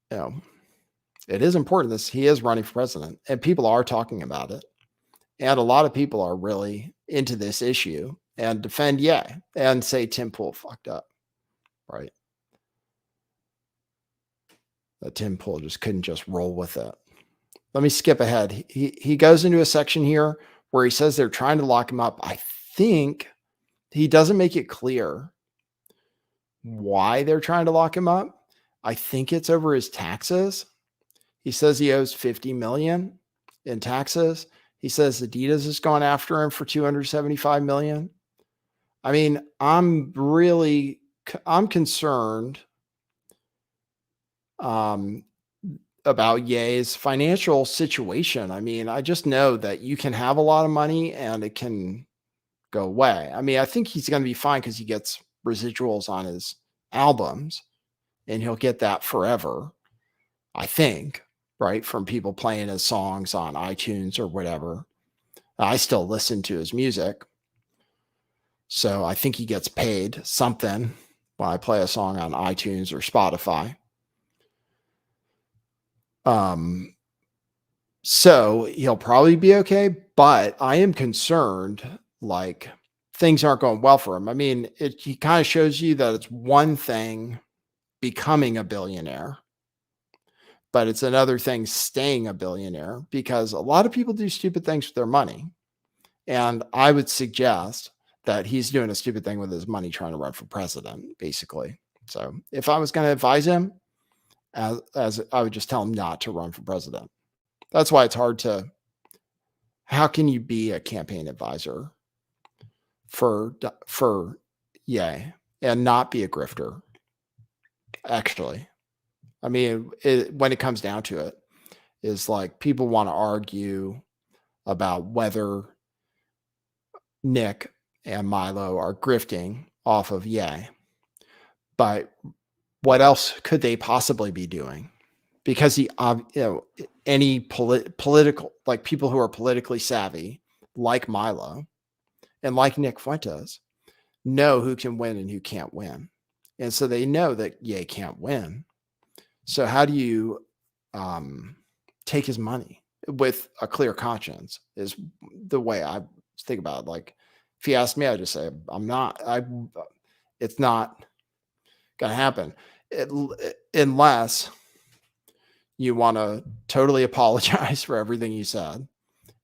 it is important that he is running for president, and people are talking about it. And a lot of people are really into this issue and defend Ye and say Tim Pool fucked up, right? That Tim Pool just couldn't just roll with it. Let me skip ahead. He goes into a section here where he says they're trying to lock him up. I think he doesn't make it clear why they're trying to lock him up. I think it's over his taxes. He says he owes $50 million in taxes. He says Adidas is going after him for $275 million. I mean, I'm concerned about Ye's financial situation. I mean, I just know that you can have a lot of money and it can go away. I mean, I think he's going to be fine because he gets residuals on his albums and he'll get that forever, I think. right? From people playing his songs on iTunes or whatever. I still listen to his music. So I think he gets paid something when I play a song on iTunes or Spotify. So he'll probably be okay, but I am concerned, like, things aren't going well for him. I mean, he kind of shows you that it's one thing becoming a billionaire, but it's another thing staying a billionaire, because a lot of people do stupid things with their money. And I would suggest that he's doing a stupid thing with his money trying to run for president, basically. So if I was going to advise him, as I would just tell him not to run for president. That's why it's hard to, how can you be a campaign advisor for Ye and not be a grifter? Actually, I mean, when it comes down to it, is like people want to argue about whether Nick and Milo are grifting off of Ye, but what else could they possibly be doing? Because any political, like people who are politically savvy, like Milo and like Nick Fuentes, know who can win and who can't win. And so they know that Ye can't win. So how do you take his money with a clear conscience is the way I think about it. Like, if he asked me, I'd just say, it's not going to happen. Unless you want to totally apologize for everything you said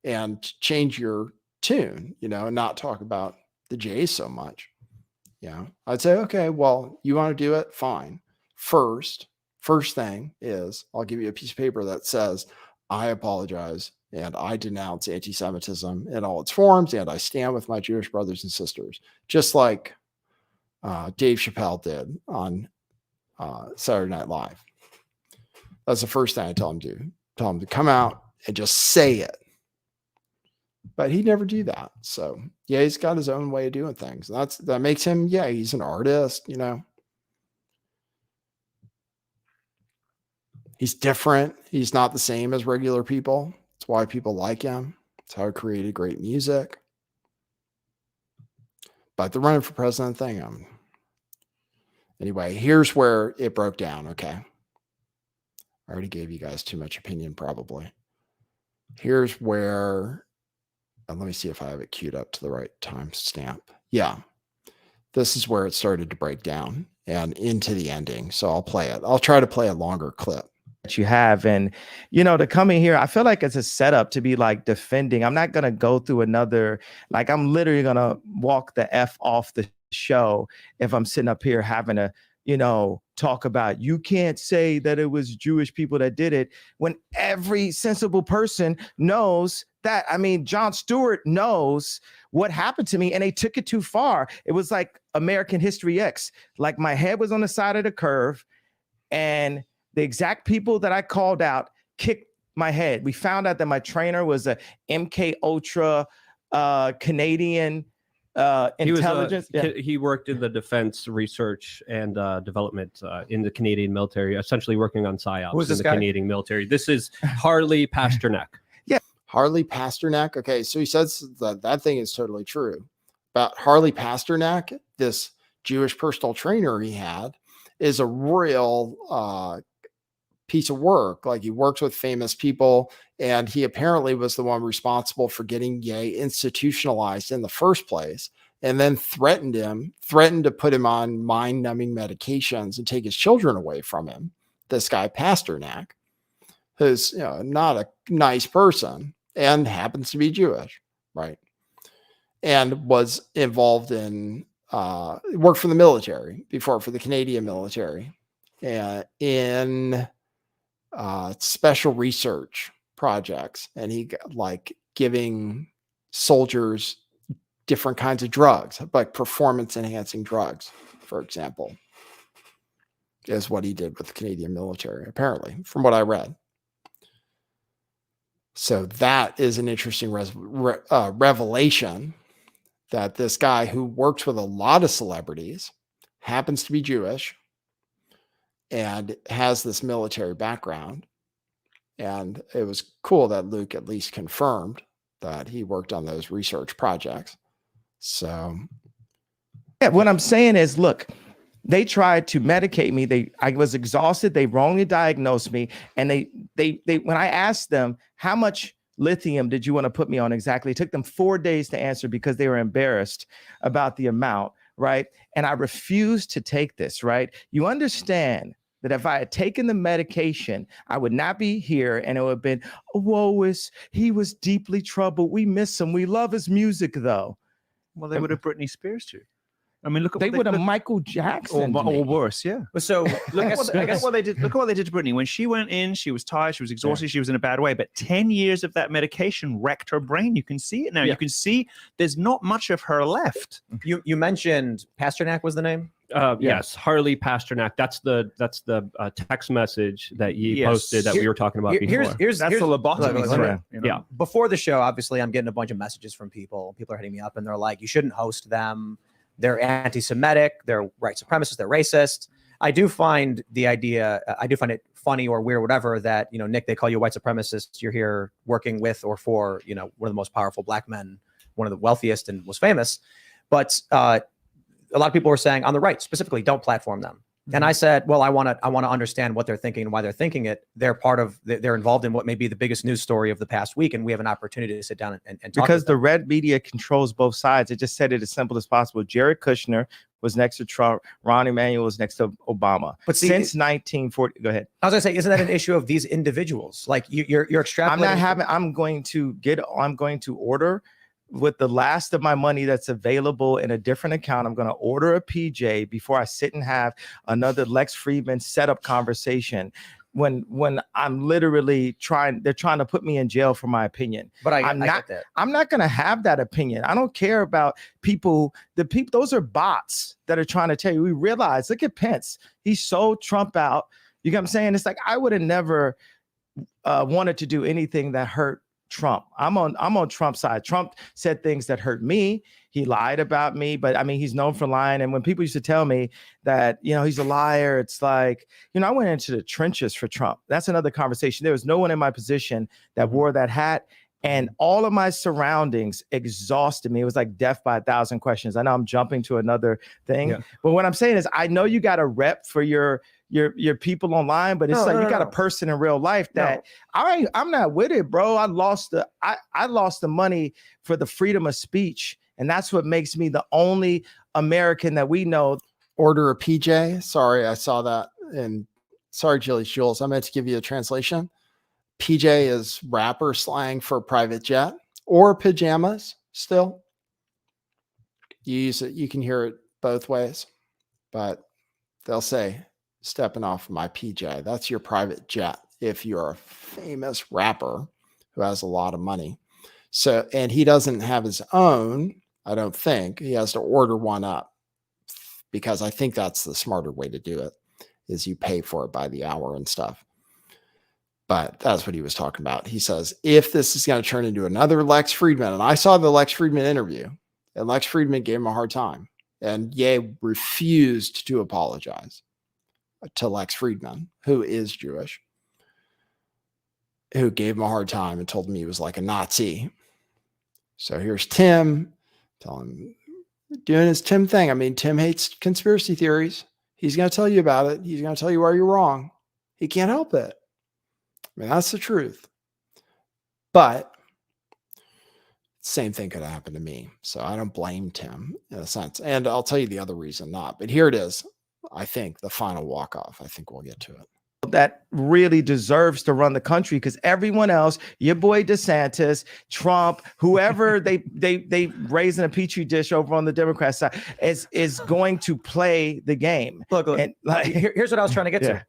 and change your tune, and not talk about the Jays so much. I'd say, okay, well, you want to do it? Fine. First thing is, I'll give you a piece of paper that says, I apologize and I denounce anti-Semitism in all its forms, and I stand with my Jewish brothers and sisters, just like Dave Chappelle did on Saturday Night Live. That's the first thing I tell him to do. Tell him to come out and just say it. But he'd never do that. So yeah, he's got his own way of doing things. That makes him, he's an artist, He's different. He's not the same as regular people. That's why people like him. That's how he created great music. But the running for president thing, anyway, here's where it broke down. Okay. I already gave you guys too much opinion, probably. Here's where, let me see if I have it queued up to the right timestamp. Yeah. This is where it started to break down and into the ending. So I'll play it. I'll try to play a longer clip. You have, and to come in here, I feel like it's a setup to be like defending. I'm not gonna go through another, like, I'm literally gonna walk the F off the show if I'm sitting up here having to talk about, you can't say that it was Jewish people that did it, when every sensible person knows that. I mean, Jon Stewart knows what happened to me, and they took it too far. It was like American History X. Like, my head was on the side of the curve, and the exact people that I called out kicked my head. We found out that my trainer was a MK Ultra Canadian intelligence. He worked in the defense research and development in the Canadian military, essentially working on psyops in the Canadian military. This is Harley Pasternak. Yeah. Harley Pasternak. Okay. So he says that thing is totally true. About Harley Pasternak, this Jewish personal trainer he had, is a real piece of work. Like, he works with famous people, and he apparently was the one responsible for getting Ye institutionalized in the first place, and then threatened to put him on mind-numbing medications and take his children away from him. This guy Pasternak, who's not a nice person and happens to be Jewish, right? And was involved in worked for the military before, for the Canadian military, in special research projects, and he got, like, giving soldiers different kinds of drugs, like performance enhancing drugs, for example, is what he did with the Canadian military, apparently, from what I read. So that is an interesting revelation, that this guy who works with a lot of celebrities happens to be Jewish and has this military background, And it was cool that Luke at least confirmed that he worked on those research projects. So yeah, what I'm saying is, look, they tried to medicate me. I was exhausted. They wrongly diagnosed me. And they when I asked them, how much lithium did you want to put me on exactly? It took them 4 days to answer because they were embarrassed about the amount, right? And I refused to take this, right? You understand that if I had taken the medication, I would not be here, and it would have been, he was deeply troubled. We miss him. We love his music, though. Well, they would have Britney Spears too. I mean, look at they would have Michael Jackson or worse, yeah. So look, I guess what they did. Look at what they did to Britney. When she went in, she was tired, she was exhausted, she was in a bad way. But 10 years of that medication wrecked her brain. You can see it now. You can see there's not much of her left. You mentioned Pasternak was the name. Yes, Harley Pasternak. That's the text message that you posted that we were talking about before. Here's the lobotomy. Yeah. Before the show, obviously, I'm getting a bunch of messages from people. People are hitting me up, and they're like, "You shouldn't host them. They're anti-Semitic. They're white supremacists. They're racist." I do find it funny or weird, whatever, that, Nick, they call you a white supremacist. You're here working with or for, one of the most powerful black men, one of the wealthiest and most famous. But a lot of people were saying on the right specifically, don't platform them. And I said, well, I want to understand what they're thinking and why they're thinking it. They're involved in what may be the biggest news story of the past week, and we have an opportunity to sit down and talk. Because the red media controls both sides. It just said it as simple as possible. Jared Kushner was next to Trump. Rahm Emanuel was next to Obama. But since 1940, go ahead. I was going to say, isn't that an issue of these individuals? Like you're extrapolating. I'm going to order with the last of my money that's available in a different account. I'm going to order a PJ before I sit and have another Lex Friedman setup conversation when I'm literally they're trying to put me in jail for my opinion. But I'm not going to have that opinion. I don't care about people. Those are bots that are trying to tell you. We realize, look at Pence. He sold Trump out. You know what I'm saying? It's like, I would have never wanted to do anything that hurt Trump. I'm on Trump's side. Trump said things that hurt me. He lied about me, but I mean, he's known for lying. And when people used to tell me that, he's a liar, it's like, I went into the trenches for Trump. That's another conversation. There was no one in my position that wore that hat. And all of my surroundings exhausted me. It was like death by 1,000 questions. I know I'm jumping to another thing, but what I'm saying is, I know you got a rep for your people online, but it's you got a person in real life that I'm not with it, bro. I lost the money for the freedom of speech, and that's what makes me the only American that we know. Order a PJ. Sorry, I saw that. And sorry, Jules, I meant to give you a translation. PJ is rapper slang for private jet or pajamas. Still, you use it. You can hear it both ways, but they'll say, stepping off my PJ. That's your private jet if you're a famous rapper who has a lot of money. So, and he doesn't have his own, I don't think. He has to order one up, because I think that's the smarter way to do it, is you pay for it by the hour and stuff. But that's what he was talking about. He says, if this is going to turn into another Lex Friedman, and I saw the Lex Friedman interview, and Lex Friedman gave him a hard time, and Ye refused to apologize to Lex Friedman, who is Jewish, who gave him a hard time and told him he was like a Nazi. So here's Tim telling, doing his Tim thing. I mean, Tim hates conspiracy theories. He's going to tell you about it. He's going to tell you why you're wrong. He can't help it. I mean, that's the truth. But same thing could happen to me. So I don't blame Tim in a sense. And I'll tell you the other reason not. But here it is. I think the final walk-off. I think we'll get to it. That really deserves to run the country, because everyone else, your boy DeSantis, Trump, whoever they raise in a petri dish over on the Democrat side is going to play the game. Look, and here's what I was trying to get to.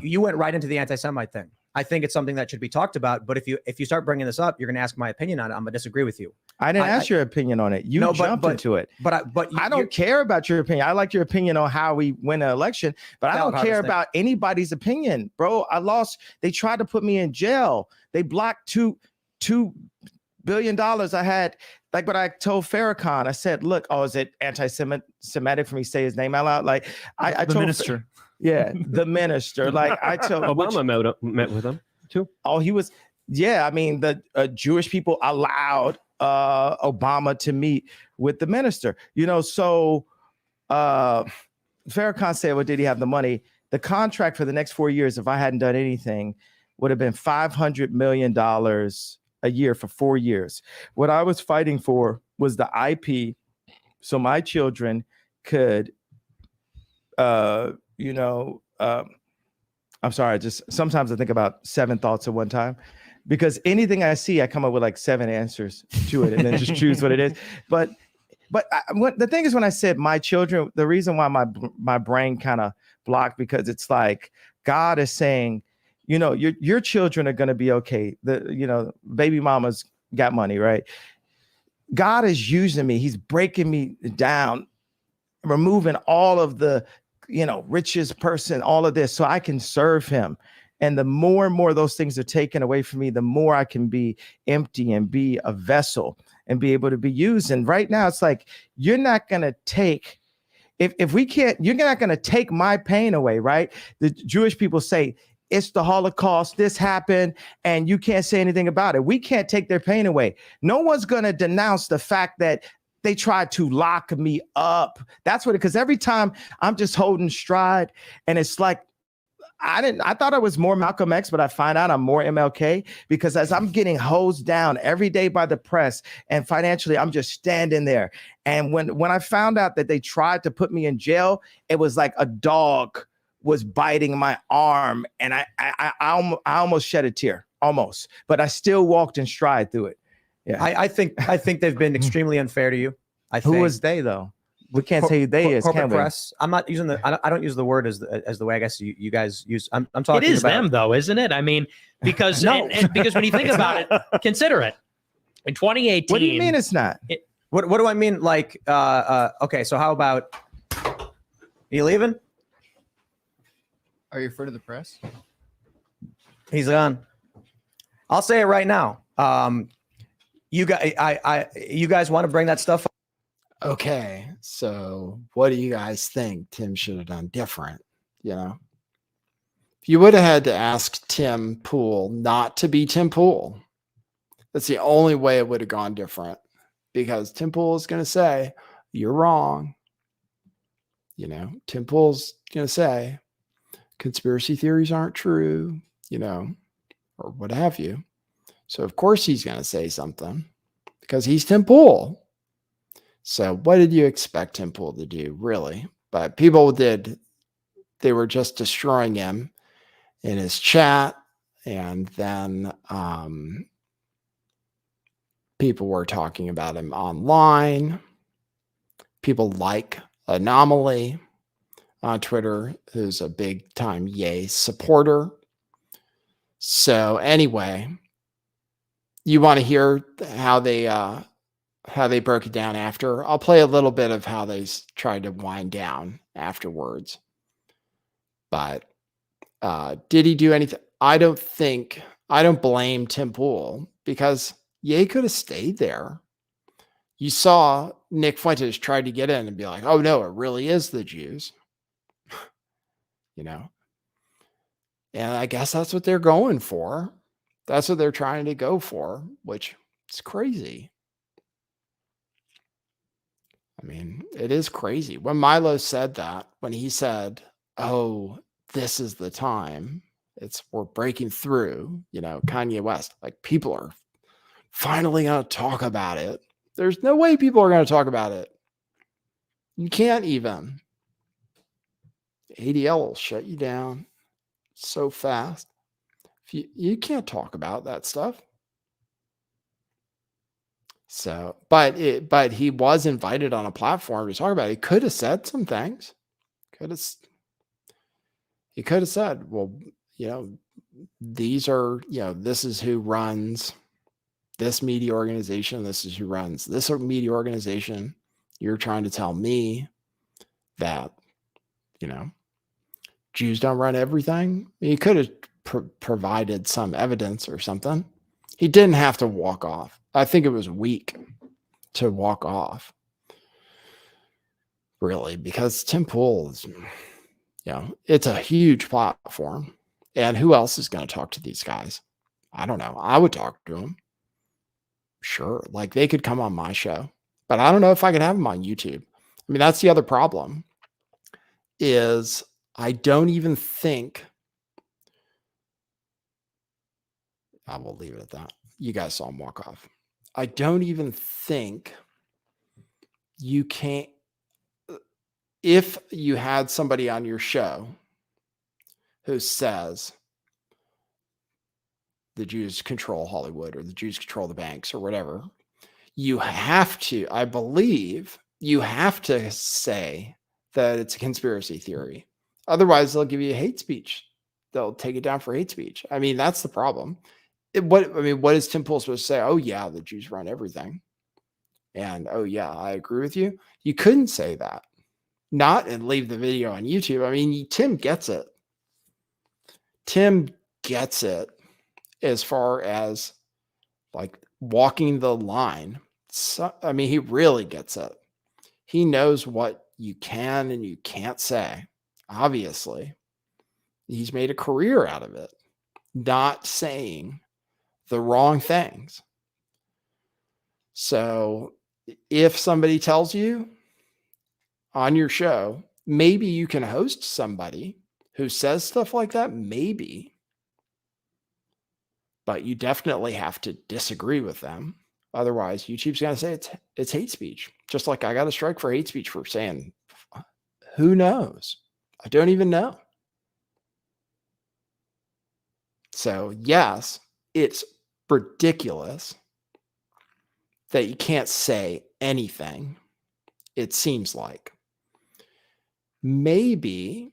You went right into the anti-Semite thing. I think it's something that should be talked about. But if you start bringing this up, you're going to ask my opinion on it. I'm going to disagree with you. I didn't ask your opinion on it. You jumped into it. But I don't care about your opinion. I like your opinion on how we win an election, but I don't care about anybody's opinion, bro. I lost. They tried to put me in jail. They blocked $2 billion. I had, like what I told Farrakhan. I said, look, is it anti-Semitic for me to say his name out loud? Like I told minister. Yeah, the minister. Like I tell Obama met with him too. Oh, he was. Yeah, I mean the Jewish people allowed Obama to meet with the minister. So Farrakhan said, "Well, did he have the money?" The contract for the next 4 years, if I hadn't done anything, would have been $500 million a year for 4 years. What I was fighting for was the IP, so my children could, I'm sorry, just sometimes I think about 7 thoughts at one time, because anything I see, I come up with like 7 answers to it and then just choose what it is. But the thing is, when I said my children, the reason why my brain kind of blocked, because it's like God is saying, your children are going to be okay. Baby mama's got money, right? God is using me. He's breaking me down, removing all of the, richest person, all of this, so I can serve him. And the more and more those things are taken away from me, the more I can be empty and be a vessel and be able to be used. And right now it's like, you're not going to take, if we can't, you're not going to take my pain away, right? The Jewish people say, it's the Holocaust, this happened, and you can't say anything about it. We can't take their pain away. No one's going to denounce the fact that they tried to lock me up. That's what, because every time I'm just holding stride, and it's like, I thought I was more Malcolm X, but I find out I'm more MLK, because as I'm getting hosed down every day by the press and financially, I'm just standing there. And when I found out that they tried to put me in jail, it was like a dog was biting my arm, and I almost shed a tear, almost, but I still walked in stride through it. Yeah, I think they've been extremely unfair to you. Who was they though? We can't say who they is. Corporate press. I'm not using I don't use the word as the way I guess you guys use. I'm talking. It is about them though, isn't it? I mean, because and because when you think about it, consider it. In 2018. What do you mean it's not? What do I mean? Like, okay, so how about, are you leaving? Are you afraid of the press? He's gone. I'll say it right now. You guys want to bring that stuff up? Okay, so what do you guys think Tim should have done different? If you would have had to ask Tim Pool not to be Tim Pool, that's the only way it would have gone different, because Tim Pool is going to say, you're wrong. Tim Pool's going to say, conspiracy theories aren't true, or what have you. So of course he's going to say something, because he's Tim Pool. So what did you expect Tim Pool to do, really? But people they were just destroying him in his chat. And then people were talking about him online. People like Anomaly on Twitter, who's a big time Ye supporter. So anyway, you want to hear how they broke it down after? I'll play a little bit of how they tried to wind down afterwards. But did he do anything? I don't blame Tim Pool, because Ye could have stayed there. You saw Nick Fuentes try to get in and be like, oh no, it really is the Jews. And I guess that's what they're going for. That's what they're trying to go for, which is crazy. I mean, it is crazy. When Milo said that, when he said, oh, this is the time, we're breaking through, Kanye West, like, people are finally going to talk about it. There's no way people are going to talk about it. You can't even. ADL will shut you down so fast. You can't talk about that stuff. So, but he was invited on a platform to talk about it. He could have said some things. He could have said, well, these are, this is who runs this media organization. This is who runs this media organization. You're trying to tell me that, Jews don't run everything. He could have provided some evidence or something. He didn't have to walk off. I think it was weak to walk off, really, because Tim Pool You know, it's a huge platform. And who else is going to talk to these guys? I don't know. I would talk to them. Sure. Like they could come on my show, but I don't know if I could have them on YouTube. I mean, that's the other problem is I don't even think I will leave it at that. You guys saw him walk off. I don't even think you can't, if you had somebody on your show who says the Jews control Hollywood or the Jews control the banks or whatever, you have to, I believe, you have to say that it's a conspiracy theory. Otherwise, they'll give you hate speech. They'll take it down for hate speech. I mean, that's the problem. What is Tim Pool supposed to say? Oh, yeah, the Jews run everything. And, oh, yeah, I agree with you. You couldn't say that. Not and leave the video on YouTube. I mean, Tim gets it. Tim gets it as far as like walking the line. So, I mean, he really gets it. He knows what you can and you can't say. Obviously, he's made a career out of it, not saying the wrong things. So if somebody tells you on your show, maybe you can host somebody who says stuff like that, maybe, but you definitely have to disagree with them. Otherwise, YouTube's going to say it's hate speech. Just like I got a strike for hate speech for saying, who knows? I don't even know. So yes, it's ridiculous that you can't say anything. It seems like maybe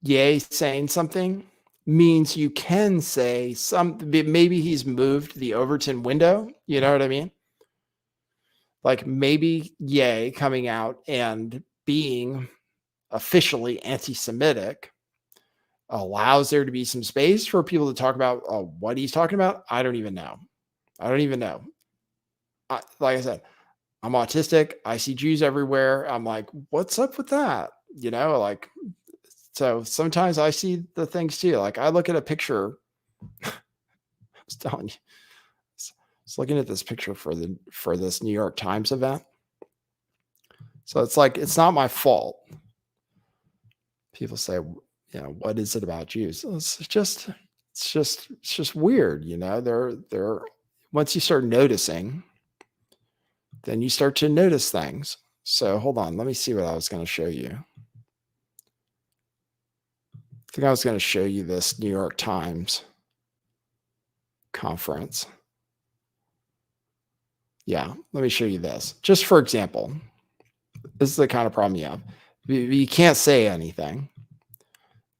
Ye saying something means you can say something. Maybe he's moved the Overton window. You know what I mean? Like maybe Ye coming out and being officially anti-Semitic allows there to be some space for people to talk about what he's talking about. I don't even know. Like I said, I'm autistic. I see Jews everywhere. I'm like, what's up with that? You know, like, so sometimes I see the things too. Like I look at a picture. I was telling you, I was looking at this picture for this New York Times event. So it's like, it's not my fault. People say, you know, what is it about Jews? It's just weird. You know, they're once you start noticing, then you start to notice things. So hold on, let me see what I was going to show you. I think I was going to show you this New York Times conference. Yeah, let me show you this. Just for example, this is the kind of problem you have. You can't say anything,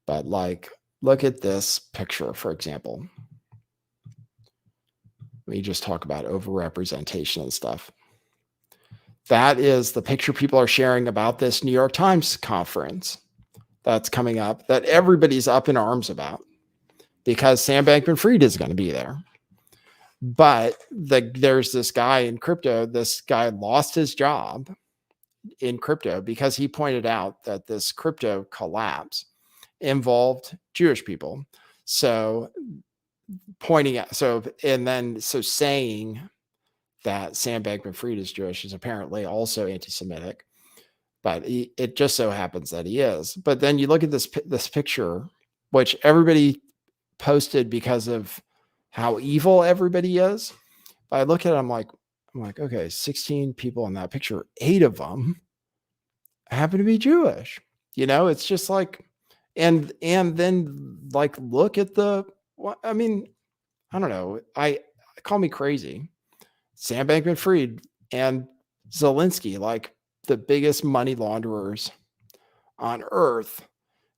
but like, look at this picture, for example. We just talk about overrepresentation and stuff. That is the picture people are sharing about this New York Times conference that's coming up that everybody's up in arms about because Sam Bankman-Fried is going to be there. But there's this guy in crypto. This guy lost his job in crypto because he pointed out that this crypto collapse involved Jewish people. So pointing out, saying that Sam Bankman-Fried is Jewish is apparently also anti-Semitic, but it just so happens that he is. But then you look at this picture, which everybody posted because of how evil everybody is. But I look at it, I'm like, okay, 16 people in that picture, 8 of them happen to be Jewish. You know, it's just like, and then like, look at I mean, I don't know. Call me crazy. Sam Bankman-Fried and Zelensky, like the biggest money launderers on earth.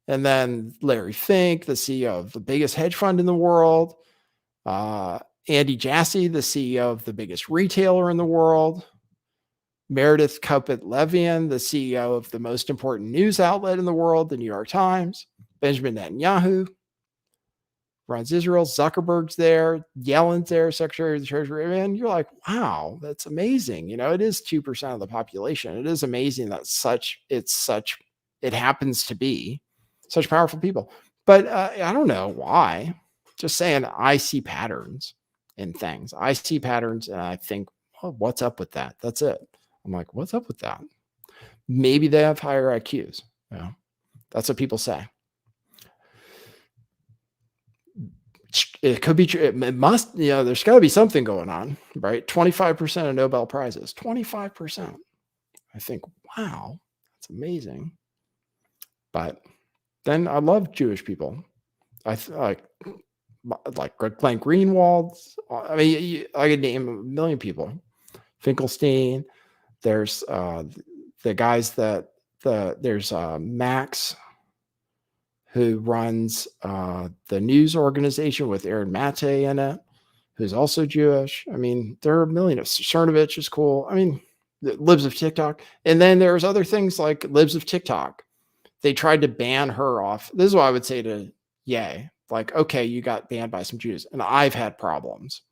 And then Larry Fink, the CEO of the biggest hedge fund in the world. Andy Jassy, the CEO of the biggest retailer in the world. Meredith Kopit Levien, the CEO of the most important news outlet in the world, the New York Times. Benjamin Netanyahu runs Israel. Zuckerberg's there. Yellen's there, Secretary of the Treasury. And you're like, wow, that's amazing. You know, it is 2% of the population. It is amazing that it happens to be such powerful people. But I don't know why. Just saying, I see patterns in things. I see patterns and I think, oh, what's up with that? That's it. I'm like, what's up with that? Maybe they have higher IQs. You know, that's what people say. It could be true. It must, there's got to be something going on, right? 25% of Nobel Prizes, 25%. I think, wow, that's amazing. But then I love Jewish people. I like Glenn Greenwald. I mean, I could name a million people. Finkelstein. There's the guys there's Max, who runs the news organization with Aaron Mate in it, who's also Jewish. I mean, there are a million of Cernovich is cool. I mean, the Libs of TikTok. And then there's other things like Libs of TikTok. They tried to ban her off. This is what I would say to Ye. Like, okay, you got banned by some Jews. And I've had problems.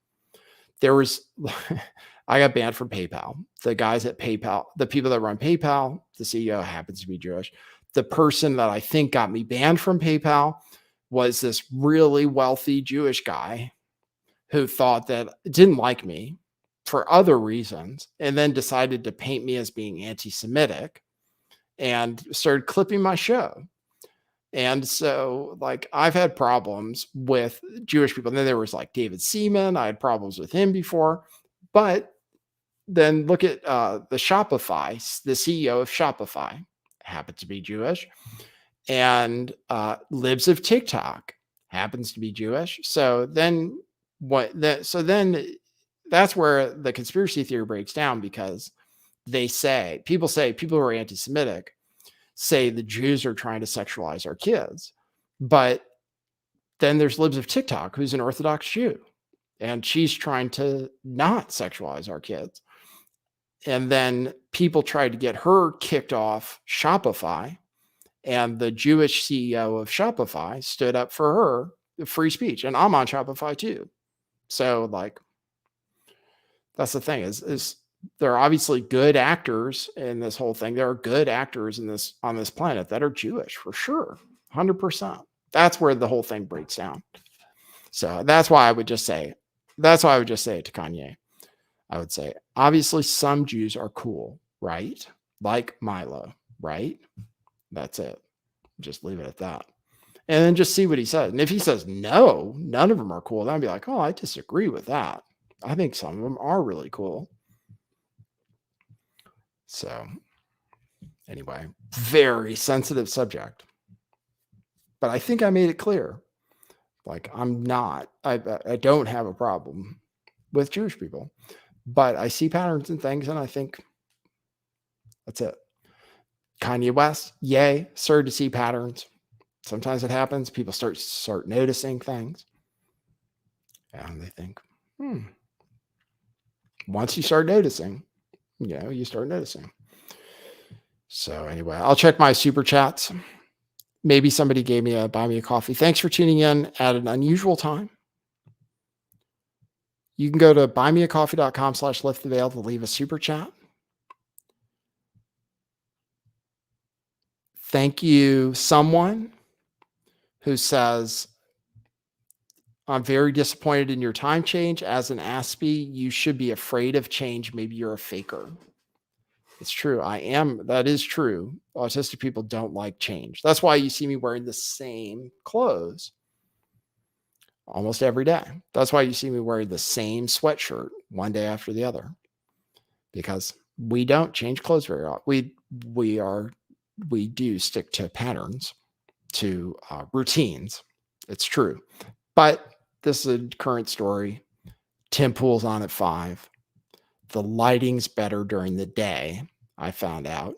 I got banned from PayPal. The guys at PayPal, the people that run PayPal, the CEO happens to be Jewish. The person that I think got me banned from PayPal was this really wealthy Jewish guy who thought that didn't like me for other reasons and then decided to paint me as being anti-Semitic and started clipping my show. And so, like, I've had problems with Jewish people. And then there was like David Seaman. I had problems with him before. But then look at the Shopify, the CEO of Shopify happens to be Jewish. And Libs of TikTok happens to be Jewish. So then that's where the conspiracy theory breaks down, because people who are anti-Semitic say the Jews are trying to sexualize our kids. But then there's Libs of TikTok, who's an Orthodox Jew, and she's trying to not sexualize our kids. And then people tried to get her kicked off Shopify, and the Jewish CEO of Shopify stood up for her, free speech. And I'm on Shopify too. So, like, that's the thing is there are obviously good actors in this whole thing. There are good actors on this planet that are Jewish for sure. 100%. That's where the whole thing breaks down. So that's why I would just say it to Kanye. I would say, obviously some Jews are cool, right? Like Milo, right? That's it. Just leave it at that. And then just see what he says. And if he says, no, none of them are cool, then I'd be like, oh, I disagree with that. I think some of them are really cool. So anyway, very sensitive subject. But I think I made it clear. Like, I don't have a problem with Jewish people, but I see patterns and things, and I think that's it. Kanye West, yay, started to see patterns. Sometimes it happens. People start noticing things. And they think, once you start noticing, you start noticing. So anyway, I'll check my super chats. Maybe somebody gave me buy me a coffee. Thanks for tuning in at an unusual time. You can go to buymeacoffee.com/lifttheveil to leave a super chat. Thank you, someone who says, I'm very disappointed in your time change. As an Aspie, you should be afraid of change. Maybe you're a faker. It's true. I am. That is true. Autistic people don't like change. That's why you see me wearing the same clothes almost every day. That's why you see me wearing the same sweatshirt one day after the other, because we don't change clothes very often. We do stick to patterns, to routines. It's true. But this is a current story. Tim Pool's on at 5. The lighting's better during the day, I found out.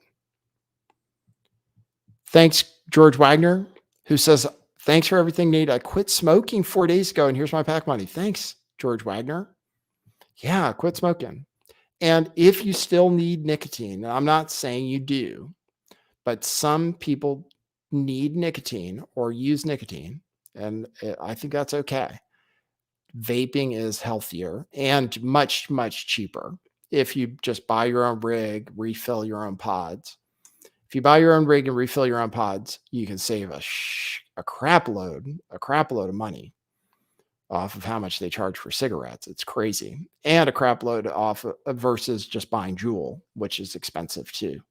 Thanks, George Wagner, who says, thanks for everything, Nate. I quit smoking 4 days ago, and here's my pack money. Thanks, George Wagner. Yeah, quit smoking. And if you still need nicotine, and I'm not saying you do, but some people need nicotine or use nicotine, and I think that's okay. Vaping is healthier and much, much cheaper if you just buy your own rig, refill your own pods. If you buy your own rig and refill your own pods, you can save a crap load of money off of how much they charge for cigarettes. It's crazy. And a crap load off versus just buying Juul, which is expensive too.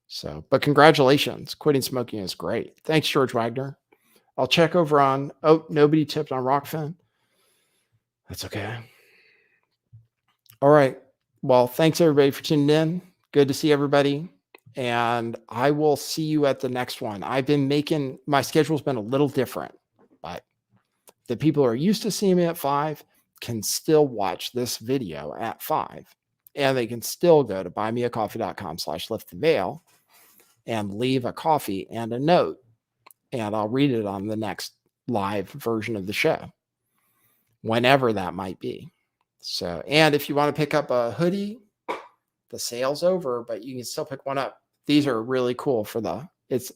So, but congratulations. Quitting smoking is great. Thanks, George Wagner. I'll check over on, oh, nobody tipped on Rockfin. That's okay. All right. Well, thanks everybody for tuning in. Good to see everybody. And I will see you at the next one. My schedule's been a little different, but the people who are used to seeing me at 5 can still watch this video at 5. And they can still go to buymeacoffee.com/lifttheveil and leave a coffee and a note. And I'll read it on the next live version of the show, whenever that might be. So, and if you want to pick up a hoodie, the sale's over, but you can still pick one up. These are really cool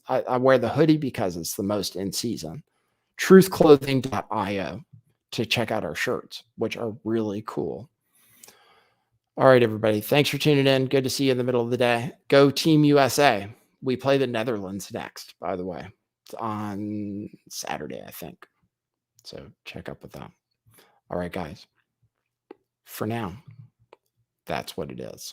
I wear the hoodie because it's the most in season. Truthclothing.io to check out our shirts, which are really cool. All right, everybody. Thanks for tuning in. Good to see you in the middle of the day. Go Team USA. We play the Netherlands next, by the way. It's on Saturday, I think. So check up with them. All right, guys. For now, that's what it is.